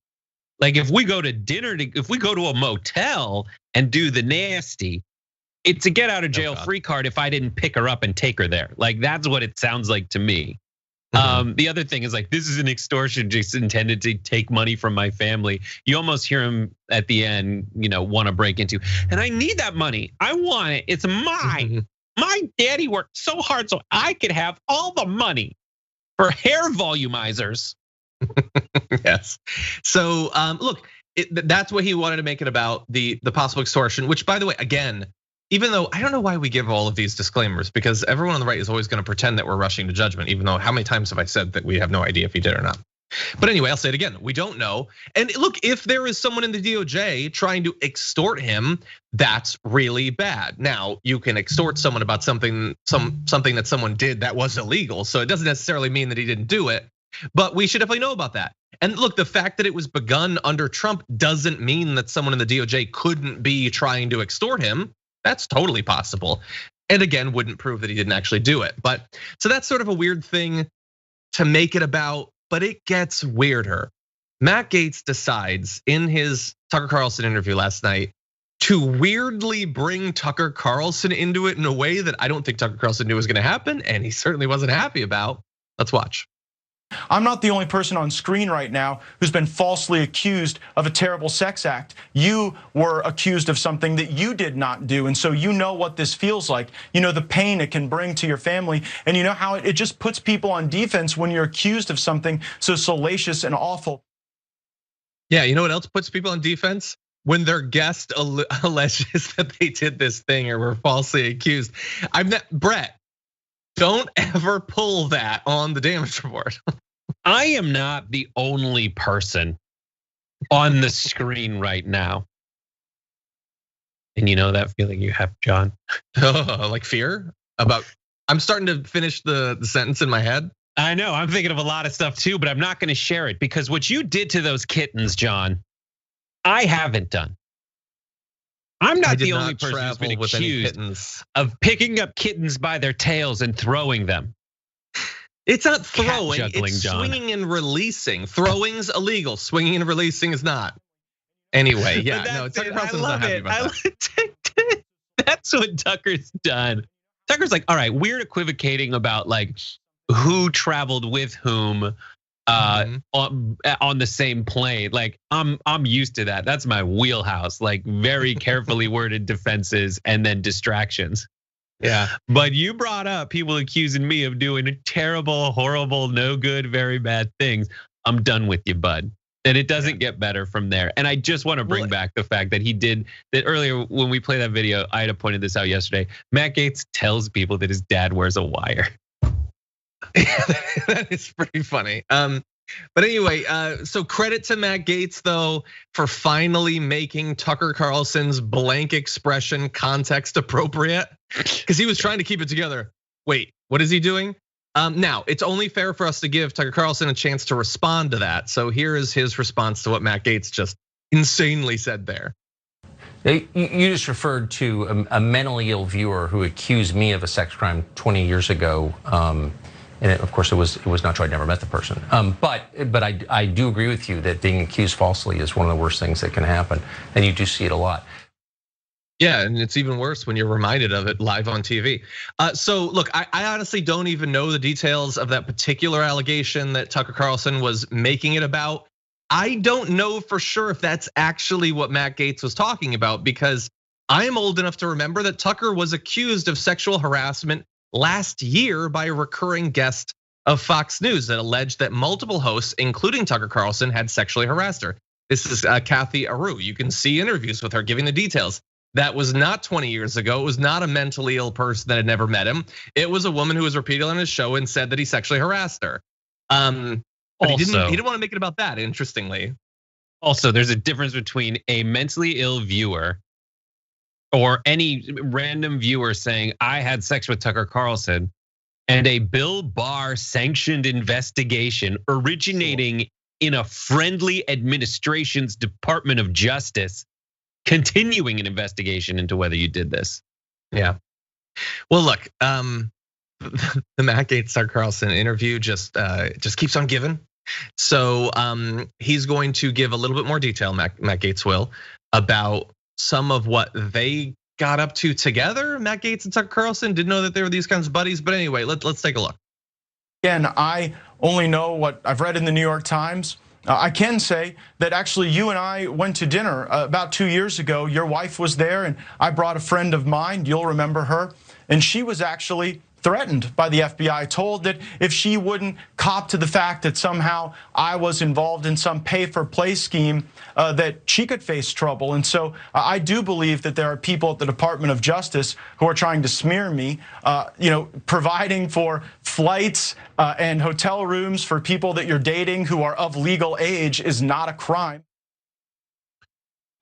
Like if we go to dinner, if we go to a motel and do the nasty, it's a get out of jail free card if I didn't pick her up and take her there. Like that's what it sounds like to me. The other thing is like, this is an extortion just intended to take money from my family. You almost hear him at the end, want to break into, and I need that money. I want it, it's mine. My daddy worked so hard so I could have all the money for hair volumizers. Yes. So look, that's what he wanted to make it about, the possible extortion, which by the way, again, even though I don't know why we give all of these disclaimers, because everyone on the right is always going to pretend that we're rushing to judgment, even though how many times have I said that we have no idea if he did or not? But anyway, I'll say it again. We don't know. And look, if there is someone in the DOJ trying to extort him, that's really bad. Now, you can extort someone about something that someone did that was illegal. So it doesn't necessarily mean that he didn't do it, but we should definitely know about that. And look, the fact that it was begun under Trump doesn't mean that someone in the DOJ couldn't be trying to extort him. That's totally possible. And again, wouldn't prove that he didn't actually do it. But so that's sort of a weird thing to make it about. But it gets weirder. Matt Gaetz decides in his Tucker Carlson interview last night to weirdly bring Tucker Carlson into it in a way that I don't think Tucker Carlson knew was gonna happen, and he certainly wasn't happy about. Let's watch. I'm not the only person on screen right now who's been falsely accused of a terrible sex act. You were accused of something that you did not do, and so you know what this feels like. You know the pain it can bring to your family, and you know how it just puts people on defense when you're accused of something so salacious and awful. Yeah, you know what else puts people on defense? When their guest alleges that they did this thing or were falsely accused. Brett, don't ever pull that on the damage report. I am not the only person on the screen right now. And you know that feeling you have, John? Oh, like fear about, I'm starting to finish the sentence in my head. I know, I'm thinking of a lot of stuff too, but I'm not gonna share it because what you did to those kittens, John, I haven't done. I'm not the only person who's been accused of picking up kittens by their tails and throwing them. It's not throwing, it's swinging and releasing. Throwing's illegal, swinging and releasing is not. Anyway, yeah, no, Tucker Carlson's not happy about that. That's what Tucker's done. Tucker's like, all right, we're equivocating about like who traveled with whom on the same plane. Like I'm used to that. That's my wheelhouse. Like very carefully worded defenses and then distractions. Yeah. But you brought up people accusing me of doing terrible, horrible, no good, very bad things. I'm done with you, bud. And it doesn't get better from there. And I just want to bring back the fact that he did that earlier when we played that video. Ida pointed this out yesterday. Matt Gaetz tells people that his dad wears a wire. That is pretty funny. But anyway, so credit to Matt Gaetz though for finally making Tucker Carlson's blank expression context appropriate, because he was trying to keep it together. Wait, what is he doing? Now it's only fair for us to give Tucker Carlson a chance to respond to that. So here is his response to what Matt Gaetz just insanely said there. You just referred to a mentally ill viewer who accused me of a sex crime 20 years ago. And of course, it was not true. I never met the person. But I do agree with you that being accused falsely is one of the worst things that can happen, and you do see it a lot. Yeah, and it's even worse when you're reminded of it live on TV. So look, I honestly don't even know the details of that particular allegation that Tucker Carlson was making it about. I don't know for sure if that's actually what Matt Gaetz was talking about, because I am old enough to remember that Tucker was accused of sexual harassment last year by a recurring guest of Fox News that alleged that multiple hosts, including Tucker Carlson, had sexually harassed her. This is Kathy Aru. You can see interviews with her giving the details. That was not 20 years ago. It was not a mentally ill person that had never met him. It was a woman who was repeated on his show and said that he sexually harassed her. But he didn't want to make it about that, interestingly. Also, there's a difference between a mentally ill viewer or any random viewer saying I had sex with Tucker Carlson and a Bill Barr sanctioned investigation originating in a friendly administration's Department of Justice continuing an investigation into whether you did this. Yeah. Well, look, the Matt Gaetz Tucker Carlson interview just keeps on giving. So he's going to give a little bit more detail, Matt Gaetz will, about some of what they got up to together. Matt Gaetz and Tucker Carlson didn't know that they were these kinds of buddies, but anyway, let's take a look. Again, I only know what I've read in the New York Times. I can say that actually you and I went to dinner about 2 years ago. Your wife was there and I brought a friend of mine, you'll remember her. And she was actually threatened by the FBI, told that if she wouldn't cop to the fact that somehow I was involved in some pay-for-play scheme, that she could face trouble. And so I do believe that there are people at the Department of Justice who are trying to smear me. Providing for flights and hotel rooms for people that you're dating who are of legal age is not a crime.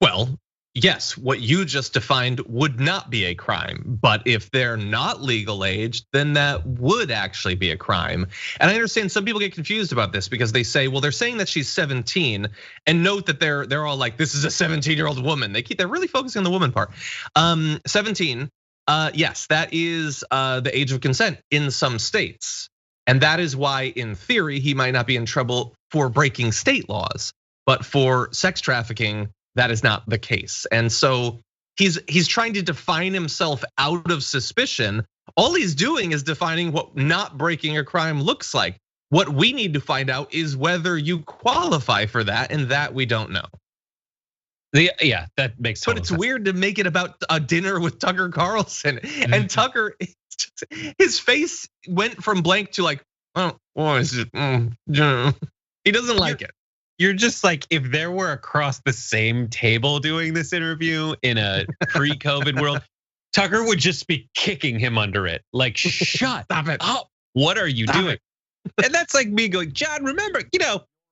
Well, yes, what you just defined would not be a crime, but if they're not legal age, then that would actually be a crime. And I understand some people get confused about this because they say, well, they're saying that she's 17, and note that they're all like, this is a 17-year-old woman. They're really focusing on the woman part. 17, yes, that is the age of consent in some states, and that is why, in theory, he might not be in trouble for breaking state laws, but for sex trafficking, that is not the case. And so he's trying to define himself out of suspicion. All he's doing is defining what not breaking a crime looks like. What we need to find out is whether you qualify for that, and that we don't know. Yeah, that makes total sense. But it's sense. Weird to make it about a dinner with Tucker Carlson. And Tucker, his face went from blank to like, oh, he doesn't like it. You're just like, if there were across the same table doing this interview in a pre-COVID world, Tucker would just be kicking him under it. Like, shut up. What are you doing? And that's like me going, John, remember,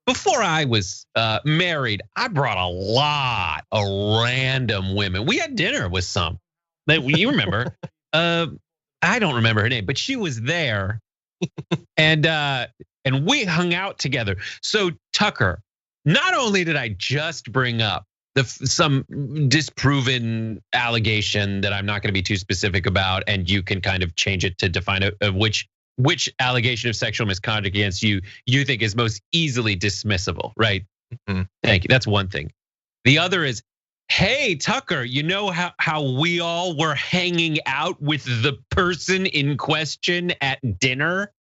before I was married, I brought a lot of random women. We had dinner with some that you remember. I don't remember her name, but she was there, and we hung out together. So Tucker, not only did I just bring up some disproven allegation that I'm not going to be too specific about, and you can kind of change it to define which allegation of sexual misconduct against you think is most easily dismissible, right? Mm-hmm. Thank you. That's one thing. The other is, hey, Tucker, you know how we all were hanging out with the person in question at dinner?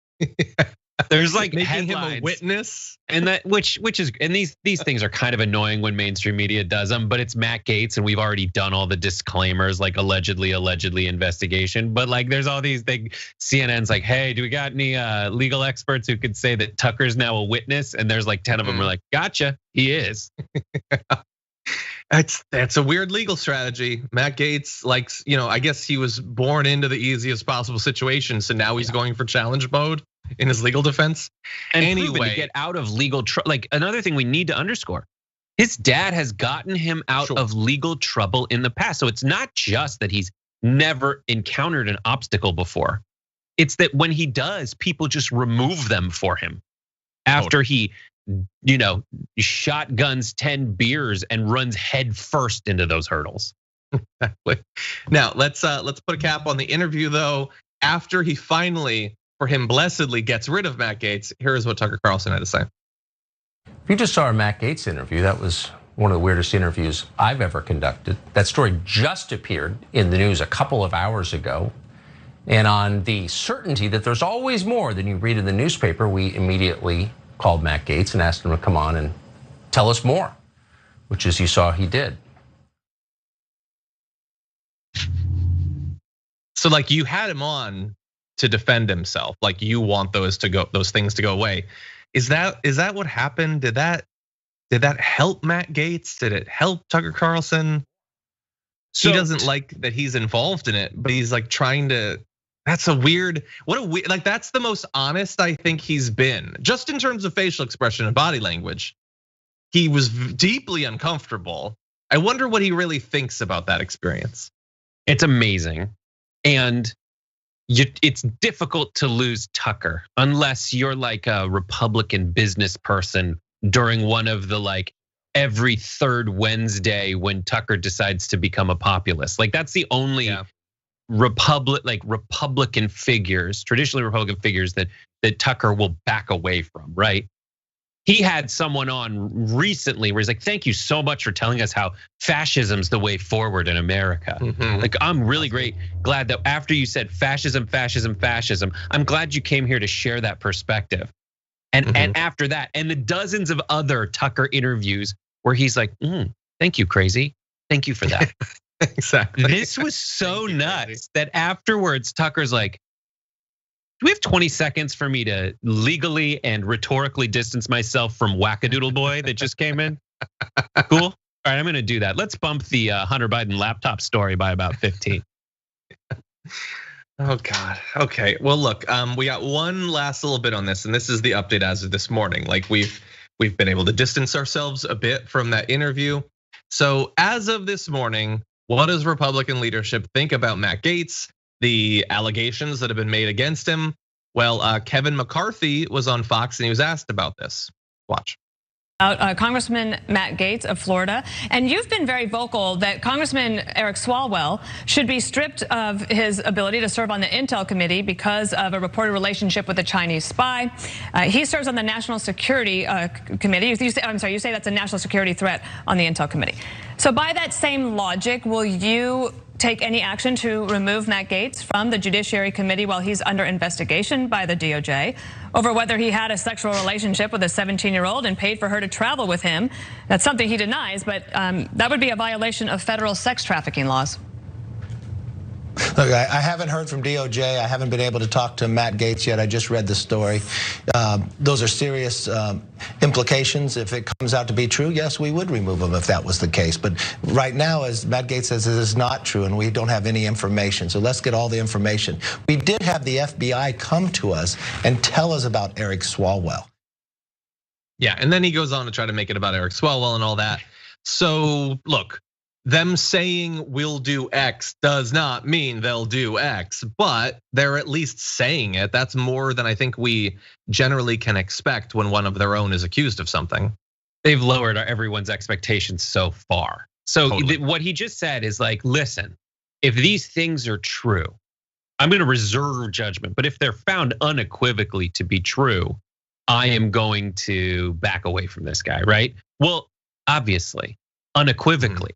There's like making headlines, him a witness, and that which is, and these things are kind of annoying when mainstream media does them. But it's Matt Gaetz, and we've already done all the disclaimers, like allegedly investigation. But like, there's all these things. CNN's like, hey, do we got any legal experts who could say that Tucker's now a witness? And there's like 10 of them are like, gotcha, he is. That's a weird legal strategy. Matt Gaetz likes, I guess he was born into the easiest possible situation, so now he's going for challenge mode in his legal defense. And anyway, to get out of legal trouble. Like, another thing we need to underscore, his dad has gotten him out of legal trouble in the past. So it's not just that he's never encountered an obstacle before. It's that when he does, people just remove them for him after he, shotguns 10 beers and runs head first into those hurdles. Now let's put a cap on the interview though. After he finally, for him blessedly, gets rid of Matt Gaetz, here is what Tucker Carlson had to say. If you just saw our Matt Gaetz interview, that was one of the weirdest interviews I've ever conducted. That story just appeared in the news a couple of hours ago. And on the certainty that there's always more than you read in the newspaper, we immediately called Matt Gaetz and asked him to come on and tell us more, which, as you saw, he did. So like, you had him on to defend himself, like you want those things to go away. Is that what happened? Did that help Matt Gaetz? Did it help Tucker Carlson? So he doesn't like that he's involved in it, but he's like trying to. That's that's the most honest I think he's been, just in terms of facial expression and body language. He was deeply uncomfortable. I wonder what he really thinks about that experience. It's amazing, and it's difficult to lose Tucker unless you're like a Republican business person during one of the like every third Wednesday when Tucker decides to become a populist. Like, that's the only Republican figures, traditionally Republican figures that Tucker will back away from, right? He had someone on recently where he's like, thank you so much for telling us how fascism's the way forward in America. Mm-hmm. Like, I'm really glad that after you said fascism, I'm glad you came here to share that perspective. And after that, and the dozens of other Tucker interviews where he's like, thank you, crazy. Thank you for that. Exactly. This was so nuts that afterwards, Tucker's like, we have 20 seconds for me to legally and rhetorically distance myself from Wackadoodle Boy that just came in? Cool. All right, I'm gonna do that. Let's bump the Hunter Biden laptop story by about 15. Oh God. Okay. Well, look, we got one last little bit on this, and this is the update as of this morning. Like we've been able to distance ourselves a bit from that interview. So as of this morning, what does Republican leadership think about Matt Gaetz, the allegations that have been made against him? Well, Kevin McCarthy was on Fox and he was asked about this. Watch. Congressman Matt Gaetz of Florida, and you've been very vocal that Congressman Eric Swalwell should be stripped of his ability to serve on the Intel Committee because of a reported relationship with a Chinese spy. He serves on the National Security Committee. You say that's a national security threat on the Intel Committee. So by that same logic, will you take any action to remove Matt Gaetz from the Judiciary Committee while he's under investigation by the DOJ over whether he had a sexual relationship with a 17-year-old and paid for her to travel with him? That's something he denies, but that would be a violation of federal sex trafficking laws. Look, I haven't heard from DOJ. I haven't been able to talk to Matt Gaetz yet. I just read the story. Those are serious implications. If it comes out to be true, yes, we would remove him if that was the case. But right now, as Matt Gaetz says, it is not true and we don't have any information. So let's get all the information. We did have the FBI come to us and tell us about Eric Swalwell. Yeah, and then he goes on to try to make it about Eric Swalwell and all that. So look, them saying we'll do X does not mean they'll do X, but they're at least saying it. That's more than I think we generally can expect when one of their own is accused of something. They've lowered everyone's expectations so far. So totally. What he just said is like, listen, if these things are true, I'm gonna reserve judgment, but if they're found unequivocally to be true, I am going to back away from this guy, right? Well, obviously, unequivocally.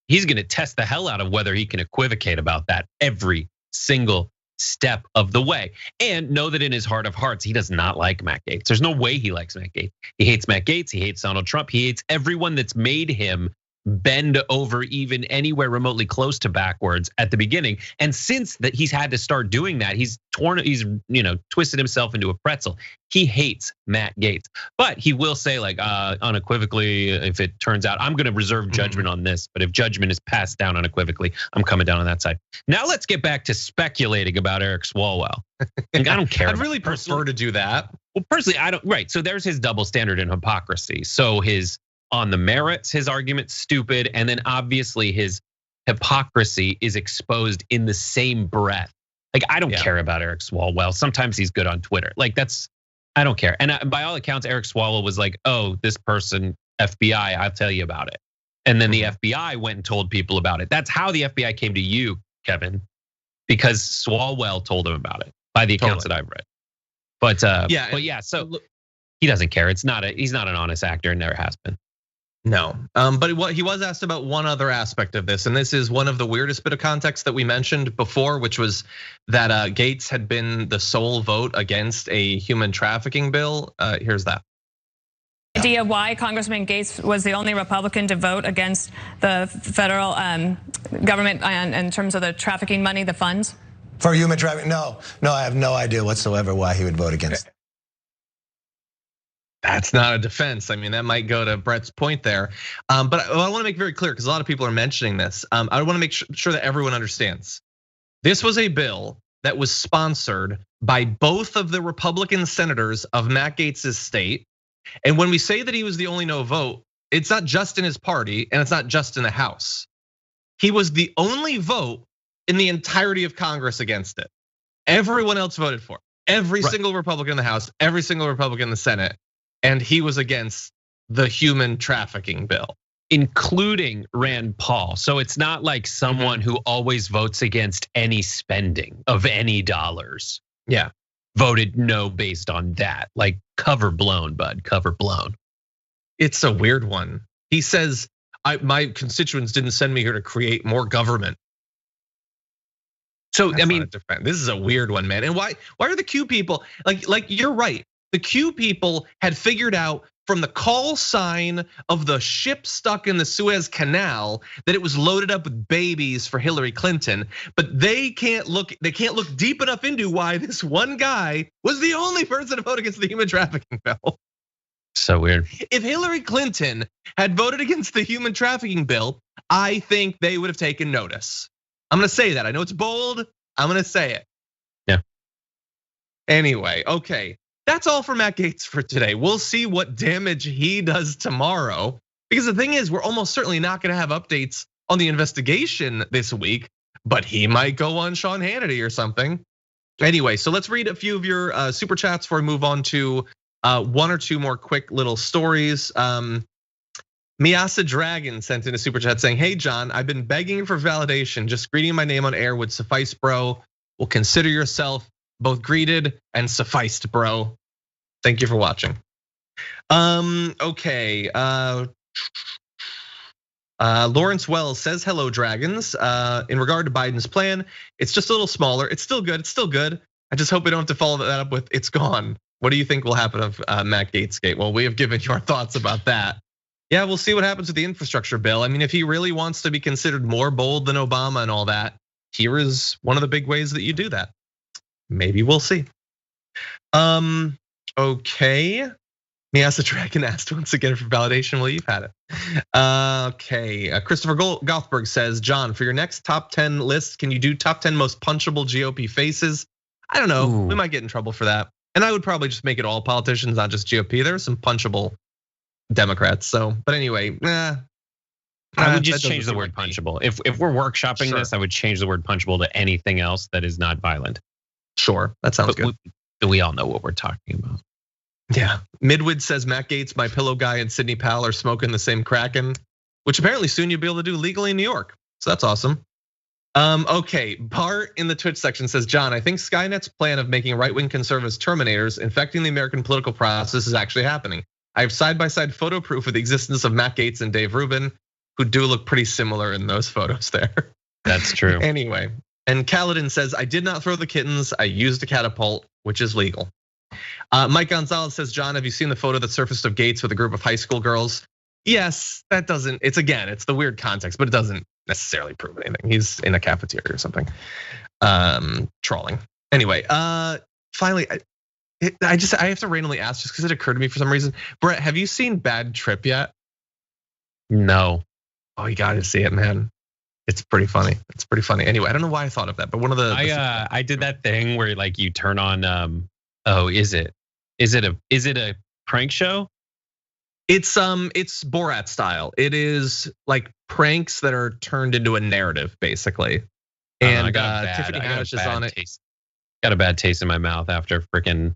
He's gonna test the hell out of whether he can equivocate about that every single step of the way. And know that in his heart of hearts, he does not like Matt Gaetz. There's no way he likes Matt Gaetz. He hates Matt Gaetz, he hates Donald Trump, he hates everyone that's made him bend over even anywhere remotely close to backwards at the beginning. And since that he's had to start doing that, he's twisted himself into a pretzel. He hates Matt Gaetz, but he will say like unequivocally, if it turns out, I'm gonna reserve judgment on this, but if judgment is passed down unequivocally, I'm coming down on that side. Now let's get back to speculating about Eric Swalwell. Like, I don't care. I'd really prefer to do that. Well, personally, I don't, right. So there's his double standard and hypocrisy. So his on the merits, his argument's stupid, and then obviously his hypocrisy is exposed in the same breath. Like, I don't care about Eric Swalwell. Sometimes he's good on Twitter. Like, I don't care. And by all accounts, Eric Swalwell was like, oh, this person, FBI, I'll tell you about it. And then the FBI went and told people about it. That's how the FBI came to you, Kevin, because Swalwell told him about it by the accounts that I've read. But so he doesn't care. He's not an honest actor and never has been. No, but what he was asked about one other aspect of this, and this is one of the weirdest bit of context that we mentioned before, which was that Gaetz had been the sole vote against a human trafficking bill. Here's that. Idea why Congressman Gaetz was the only Republican to vote against the federal government in terms of the trafficking money, the funds? For human trafficking? No, I have no idea whatsoever why he would vote against it. That's not a defense. I mean, that might go to Brett's point there. But I want to make very clear because a lot of people are mentioning this. I want to make sure that everyone understands. This was a bill that was sponsored by both of the Republican senators of Matt Gaetz's state. And when we say that he was the only no vote, it's not just in his party and it's not just in the House. He was the only vote in the entirety of Congress against it. Everyone else voted for it. Every single Republican in the House, every single Republican in the Senate. And he was against the human trafficking bill, including Rand Paul. So it's not like someone who always votes against any spending of any dollars. Yeah, voted no based on that. Like, cover blown, bud, cover blown. It's a weird one. He says, my constituents didn't send me here to create more government. So I mean, this is a weird one, man. And why are the Q people like you're right? The Q people had figured out from the call sign of the ship stuck in the Suez Canal that it was loaded up with babies for Hillary Clinton, but they can't look deep enough into why this one guy was the only person to vote against the human trafficking bill. So weird. If Hillary Clinton had voted against the human trafficking bill, I think they would have taken notice. I'm gonna say that. I know it's bold. I'm gonna say it. Yeah. Anyway, okay. That's all for Matt Gaetz for today. We'll see what damage he does tomorrow. Because the thing is, we're almost certainly not gonna have updates on the investigation this week, but he might go on Sean Hannity or something. Anyway, so let's read a few of your super chats before we move on to one or two more quick little stories. Miasa Dragon sent in a super chat saying, "Hey John, I've been begging for validation. Just greeting my name on air would suffice, bro. Will consider yourself both greeted and sufficed, bro. Thank you for watching." Okay. Lawrence Wells says, "Hello, Dragons. In regard to Biden's plan, it's just a little smaller. It's still good. It's still good. I just hope we don't have to follow that up with it's gone." What do you think will happen of Matt GAETZGATE? Well, we have given your thoughts about that. Yeah, we'll see what happens with the infrastructure bill. I mean, if he really wants to be considered more bold than Obama and all that, here is one of the big ways that you do that. Maybe we'll see. Okay. Miasa Dragon asked once again for validation. Well, you've had it. Okay, Christopher Gothberg says, "John, for your next top 10 list, can you do top 10 most punchable GOP faces?" I don't know, we might get in trouble for that. And I would probably just make it all politicians, not just GOP. There are some punchable Democrats, so, but anyway, I would just change the word punchable. If we're workshopping this, I would change the word punchable to anything else that is not violent. Sure, that sounds good. We all know what we're talking about. Yeah, Midwood says Matt Gaetz, my pillow guy, and Sidney Powell are smoking the same Kraken, which apparently soon you'll be able to do legally in New York. So that's awesome. Okay, Bart in the Twitch section says, "John, I think Skynet's plan of making right-wing conservatives terminators, infecting the American political process is actually happening. I have side-by-side photo proof of the existence of Matt Gaetz and Dave Rubin, who do look pretty similar in those photos there." That's true. Anyway, and Kaladin says, "I did not throw the kittens, I used a catapult, which is legal." Mike Gonzalez says, "John, have you seen the photo that surfaced of Gaetz with a group of high school girls?" Yes, that doesn't, it's the weird context, but it doesn't necessarily prove anything. He's in a cafeteria or something, trolling. Anyway, finally, I have to randomly ask just because it occurred to me for some reason. Brett, have you seen Bad Trip yet? No. Oh, you gotta see it, man. It's pretty funny. It's pretty funny. Anyway, I don't know why I thought of that, but one of the I did that thing where like you turn on is it a prank show? It's Borat style. It is like pranks that are turned into a narrative, basically. And Tiffany Haddish is on it. Got a bad taste in my mouth after freaking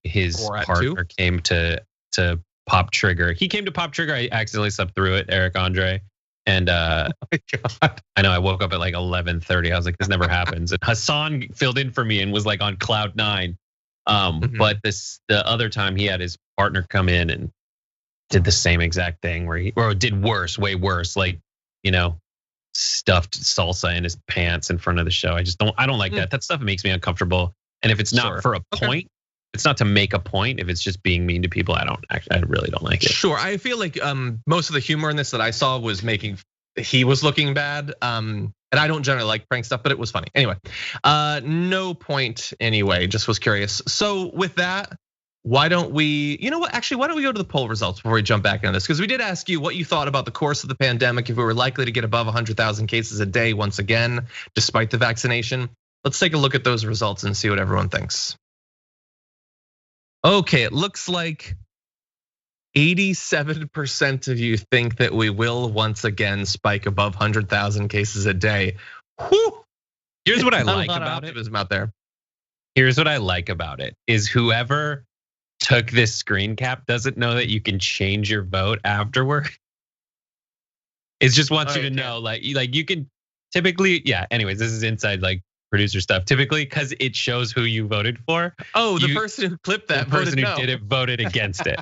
his Borat partner 2? came to Pop Trigger. He came to Pop Trigger. I accidentally slept through it, Eric Andre. And oh my God. I know I woke up at like 11:30. I was like, this never happens. And Hassan filled in for me and was like on cloud 9. But the other time he had his partner come in and did the same exact thing where he did worse, way worse, like, stuffed salsa in his pants in front of the show. I don't like that. That stuff makes me uncomfortable. And if it's not for a point, it's not to make a point. If it's just being mean to people, I really don't like it. Sure, I feel like most of the humor in this that I saw was he was looking bad. And I don't generally like prank stuff, but it was funny. Anyway, no point anyway, just was curious. So with that, why don't we, actually, why don't we go to the poll results before we jump back into this? Because we did ask you what you thought about the course of the pandemic, if we were likely to get above 100,000 cases a day once again, despite the vaccination. Let's take a look at those results and see what everyone thinks. Okay, it looks like 87% of you think that we will once again spike above 100,000 cases a day. Whew. Here's what I like about it. Out there. Here's what I like about it is whoever took this screen cap doesn't know that you can change your vote afterward. It just wants you to know, like you can typically, yeah. Anyways, this is inside like producer stuff. Typically, because it shows who you voted for. Oh, the person who clipped that, the person who did it voted against it.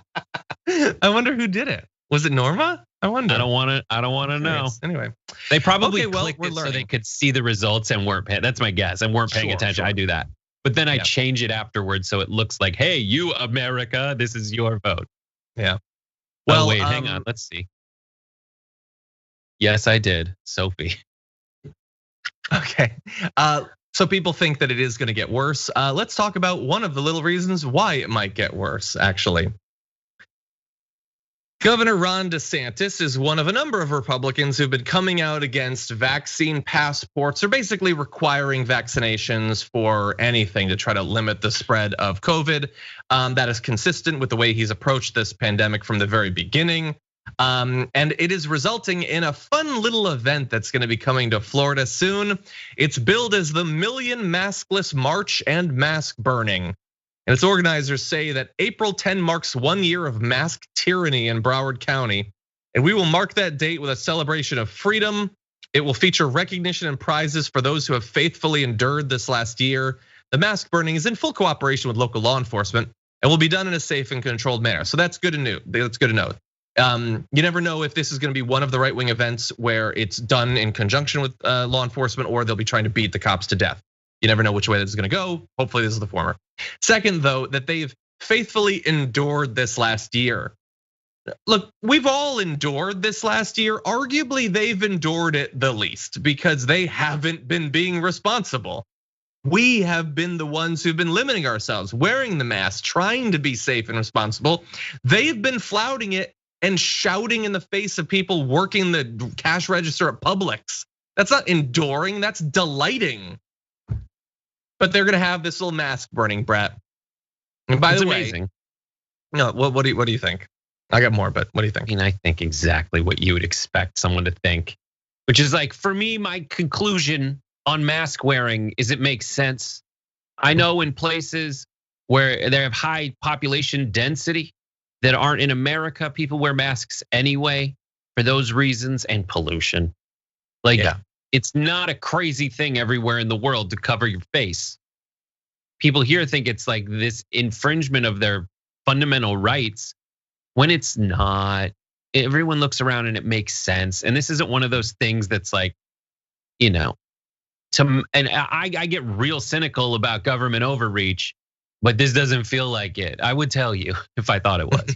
I wonder who did it. Was it Norma? I wonder. I don't want to know. Anyway, they probably clicked it so they could see the results and weren't paying. That's my guess. And weren't paying attention. I do that. but then I change it afterwards so it looks like, hey, you America, this is your vote. Yeah. Well, wait, hang on, let's see. Yes, I did, Sophie. Okay. So people think that it is going to get worse. Let's talk about one of the little reasons why it might get worse, actually. Governor Ron DeSantis is one of a number of Republicans who've been coming out against vaccine passports, or basically requiring vaccinations for anything to try to limit the spread of COVID. That is consistent with the way he's approached this pandemic from the very beginning. And it is resulting in a fun little event that's going to be coming to Florida soon. It's billed as the Million Maskless March and Mask Burning. And its organizers say that April 10 marks 1 year of mask tyranny in Broward County. And we will mark that date with a celebration of freedom. It will feature recognition and prizes for those who have faithfully endured this last year. The mask burning is in full cooperation with local law enforcement and will be done in a safe and controlled manner. So that's good to know. That's good to know. You never know if this is going to be one of the right-wing events where it's done in conjunction with law enforcement, or they'll be trying to beat the cops to death. You never know which way this is going to go. Hopefully this is the former. Second, though, that they've faithfully endured this last year. Look, we've all endured this last year. Arguably, they've endured it the least because they haven't been being responsible. We have been the ones who've been limiting ourselves, wearing the mask, trying to be safe and responsible. They've been flouting it and shouting in the face of people working the cash register at Publix. That's not enduring, that's delighting. But they're gonna have this little mask burning, Brett. And by the way, no, what do you think? I got more, but what do you think? I mean, I think exactly what you would expect someone to think, which is like, for me, my conclusion on mask wearing is it makes sense. I know in places where they have high population density that aren't in America, people wear masks anyway for those reasons and pollution. Like, it's not a crazy thing everywhere in the world to cover your face. People here think it's like this infringement of their fundamental rights when it's not. Everyone looks around and it makes sense. And this isn't one of those things that's like, and I get real cynical about government overreach, but this doesn't feel like it. I would tell you if I thought it was.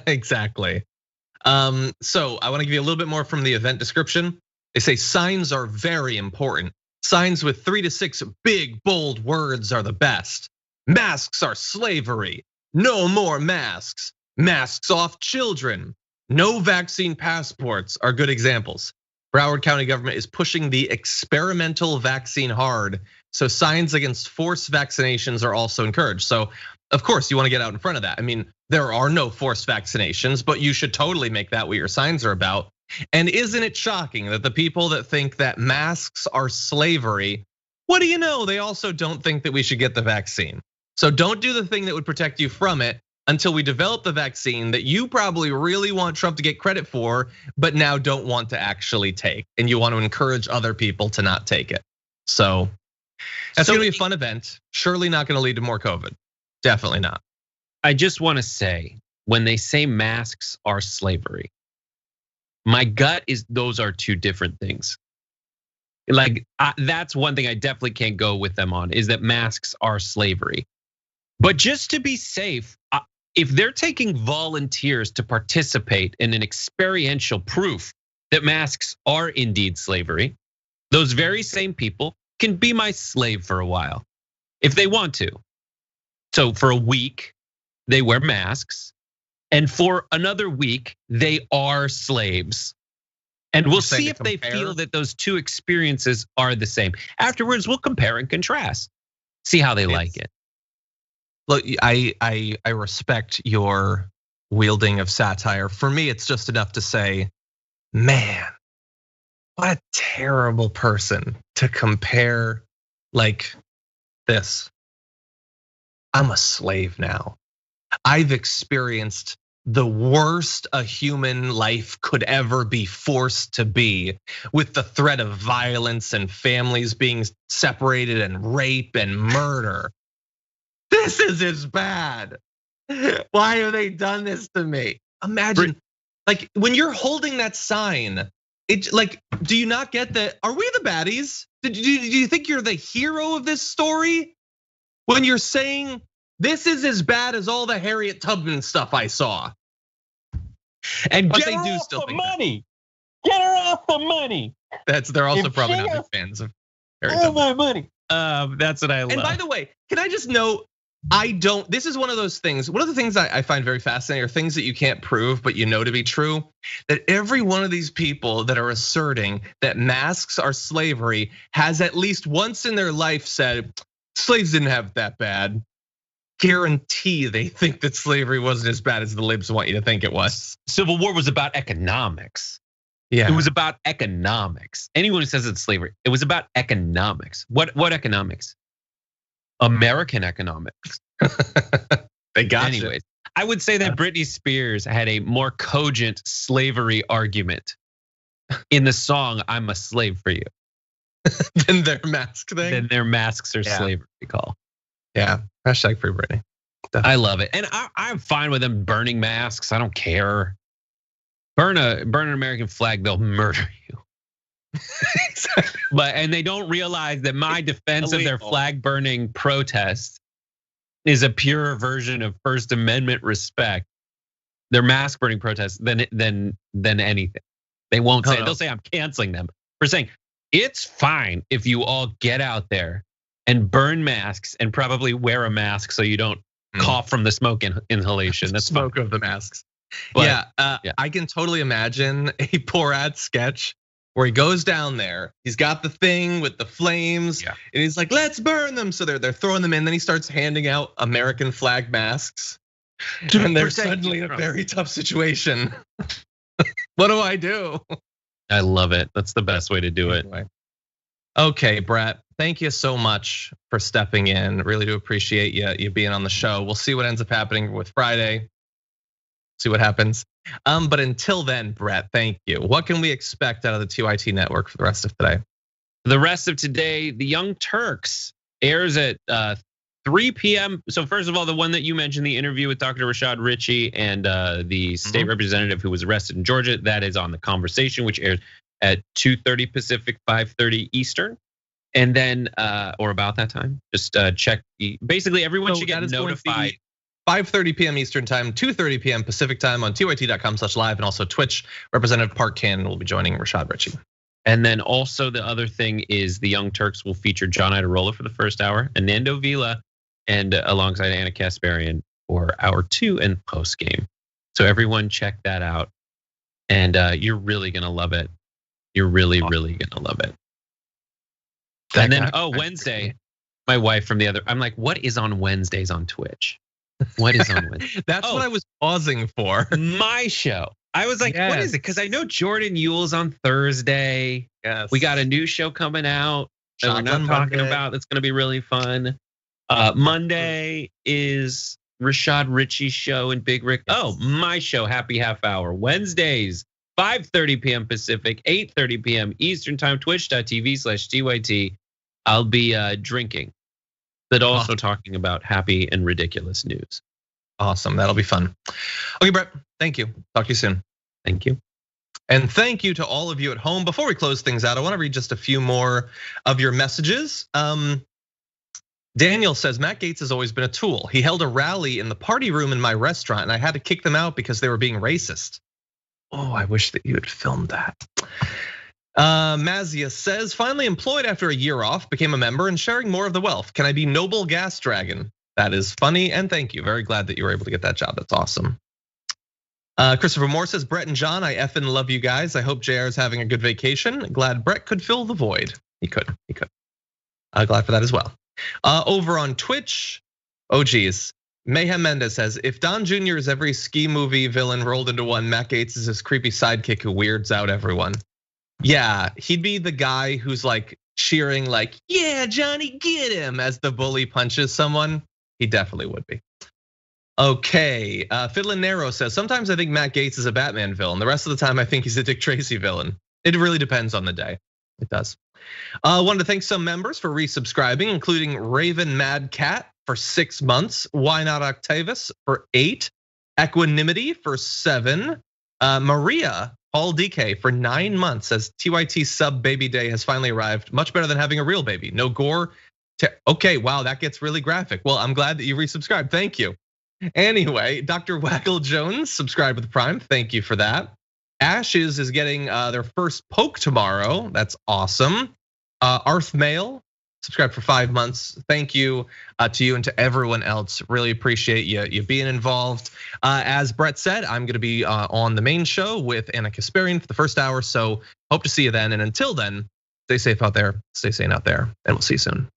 Exactly. So I want to give you a little bit more from the event description. They say signs are very important. Signs with 3 to 6 big, bold words are the best. Masks are slavery. No more masks. Masks off children. No vaccine passports are good examples. Broward County government is pushing the experimental vaccine hard. So signs against forced vaccinations are also encouraged. So of course you want to get out in front of that. I mean, there are no forced vaccinations, but you should totally make that what your signs are about. And isn't it shocking that the people that think that masks are slavery, what do you know? They also don't think that we should get the vaccine. So don't do the thing that would protect you from it until we develop the vaccine that you probably really want Trump to get credit for, but now don't want to actually take. And you want to encourage other people to not take it. So that's gonna be a fun event. Surely not gonna lead to more COVID. Definitely not. I just wanna say, when they say masks are slavery, my gut is those are two different things. Like, that's one thing I definitely can't go with them on, is that masks are slavery. But just to be safe, if they're taking volunteers to participate in an experiential proof that masks are indeed slavery, those very same people can be my slave for a while if they want to. So for a week, they wear masks. And for another week, they are slaves. And we'll see if they feel that those two experiences are the same. Afterwards, we'll compare and contrast, see how they like it. Look, I respect your wielding of satire. For me, it's just enough to say, man, what a terrible person to compare like this. I'm a slave now. I've experienced the worst a human life could ever be forced to be, with the threat of violence and families being separated and rape and murder. This is as bad. Why have they done this to me? Imagine, like, when you're holding that sign, it's like, do you not get that? Are we the baddies? Do you think you're the hero of this story? when you're saying this is as bad as all the Harriet Tubman stuff I saw. And but get they her do off still the think money. Get her off the money. They're also If probably she not big has fans of Harriet all Tubman. my money. That's what I love. And by the way, can I just note, this is one of those things, one of the things I find very fascinating are things that you can't prove, but you know to be true, that every one of these people that are asserting that masks are slavery has at least once in their life said, slaves didn't have it that bad. Guarantee they think that slavery wasn't as bad as the libs want you to think it was. Civil War was about economics. Yeah. It was about economics. Anyone who says it's slavery, it was about economics. What economics? American economics. They got Anyways, I would say that Britney Spears had a more cogent slavery argument in the song "I'm a Slave for You" than their mask thing. than their masks are slavery call. Yeah, hashtag free Britney. I love it, and I'm fine with them burning masks. I don't care. Burn an American flag, they'll murder you. And they don't realize that my defense of their flag burning protest is a purer version of First Amendment respect. Their mask burning protest than anything. They won't say. They'll say I'm canceling them for saying it's fine if you all get out there and burn masks and probably wear a mask so you don't cough from the smoke inhalation. That's smoke of the masks. But, I can totally imagine a Borat sketch where he goes down there. He's got the thing with the flames, and he's like, "Let's burn them." So they're throwing them in. Then he starts handing out American flag masks, and they're suddenly in a very tough situation. What do I do? I love it. That's the best way to do it. Okay, Brett, thank you so much for stepping in. Really do appreciate you being on the show. We'll see what ends up happening with Friday. See what happens. But until then, Brett, thank you. What can we expect out of the TYT network for the rest of today? The rest of today, The Young Turks airs at 3 p.m. So first of all, the one that you mentioned, the interview with Dr. Rashad Ritchie and the state representative who was arrested in Georgia, that is on The Conversation, which airs at 2:30 Pacific, 5:30 Eastern. And then, or about that time, just check. Basically, everyone should get notified. 5:30 p.m. Eastern time, 2:30 p.m. Pacific time on tyt.com/live, and also Twitch. Representative Park Cannon will be joining Rashad Ritchie. And then also the other thing is the Young Turks will feature John Iadarola for the first hour, Anando Vila, and alongside Anna Kasparian for hour 2 and post game. So everyone check that out, and you're really gonna love it. You're really gonna love it. And then Wednesday, my wife from the other, I'm like, what is on Wednesdays on Twitch? What is on Wednesday? That's what I was pausing for. My show. I was like, what is it? Because I know Jordan Yule's on Thursday. Yes. We got a new show coming out that we're not talking about. That's gonna be really fun. Monday is Rashad Ritchie's show and Big Rick. Oh, my show, Happy Half Hour. Wednesdays, 5:30 p.m. Pacific, 8:30 p.m. Eastern time, twitch.tv/TYT. I'll be drinking, but also talking about happy and ridiculous news. Awesome, that'll be fun. Okay, Brett, thank you. Talk to you soon. Thank you. And thank you to all of you at home. Before we close things out, I wanna read just a few more of your messages. Daniel says, Matt Gaetz has always been a tool. He held a rally in the party room in my restaurant and I had to kick them out because they were being racist. Oh, I wish that you had filmed that. Mazia says, finally employed after a year off, became a member and sharing more of the wealth. Can I be Noble Gas Dragon? That is funny and thank you. Very glad that you were able to get that job. That's awesome. Christopher Moore says, Brett and John, I effing love you guys. I hope JR is having a good vacation. Glad Brett could fill the void. He could. Glad for that as well. Over on Twitch, oh geez. Mayhem Mendez says, if Don Jr. is every ski movie villain rolled into one, Matt Gaetz is his creepy sidekick who weirds out everyone. Yeah, he'd be the guy who's like cheering like, yeah, Johnny, get him, as the bully punches someone. He definitely would be. Okay, Fiddlin' Nero says, sometimes I think Matt Gaetz is a Batman villain. The rest of the time I think he's a Dick Tracy villain. It really depends on the day. It does. I wanted to thank some members for resubscribing, including Raven Mad Cat for 6 months, Why Not Octavius for 8, Equanimity for 7, Maria Paul DK for 9 months, as TYT sub baby day has finally arrived. Much better than having a real baby. No gore, Okay, wow, that gets really graphic. Well, I'm glad that you resubscribed. Thank you. Anyway, Dr. Waggle Jones subscribed with Prime. Thank you for that. Ashes is getting their first poke tomorrow. That's awesome. Arth Mail subscribed for 5 months. Thank you to you and to everyone else. Really appreciate you being involved. As Brett said, I'm gonna be on the main show with Anna Kasparian for the first hour. So hope to see you then. And until then, stay safe out there, stay sane out there, and we'll see you soon.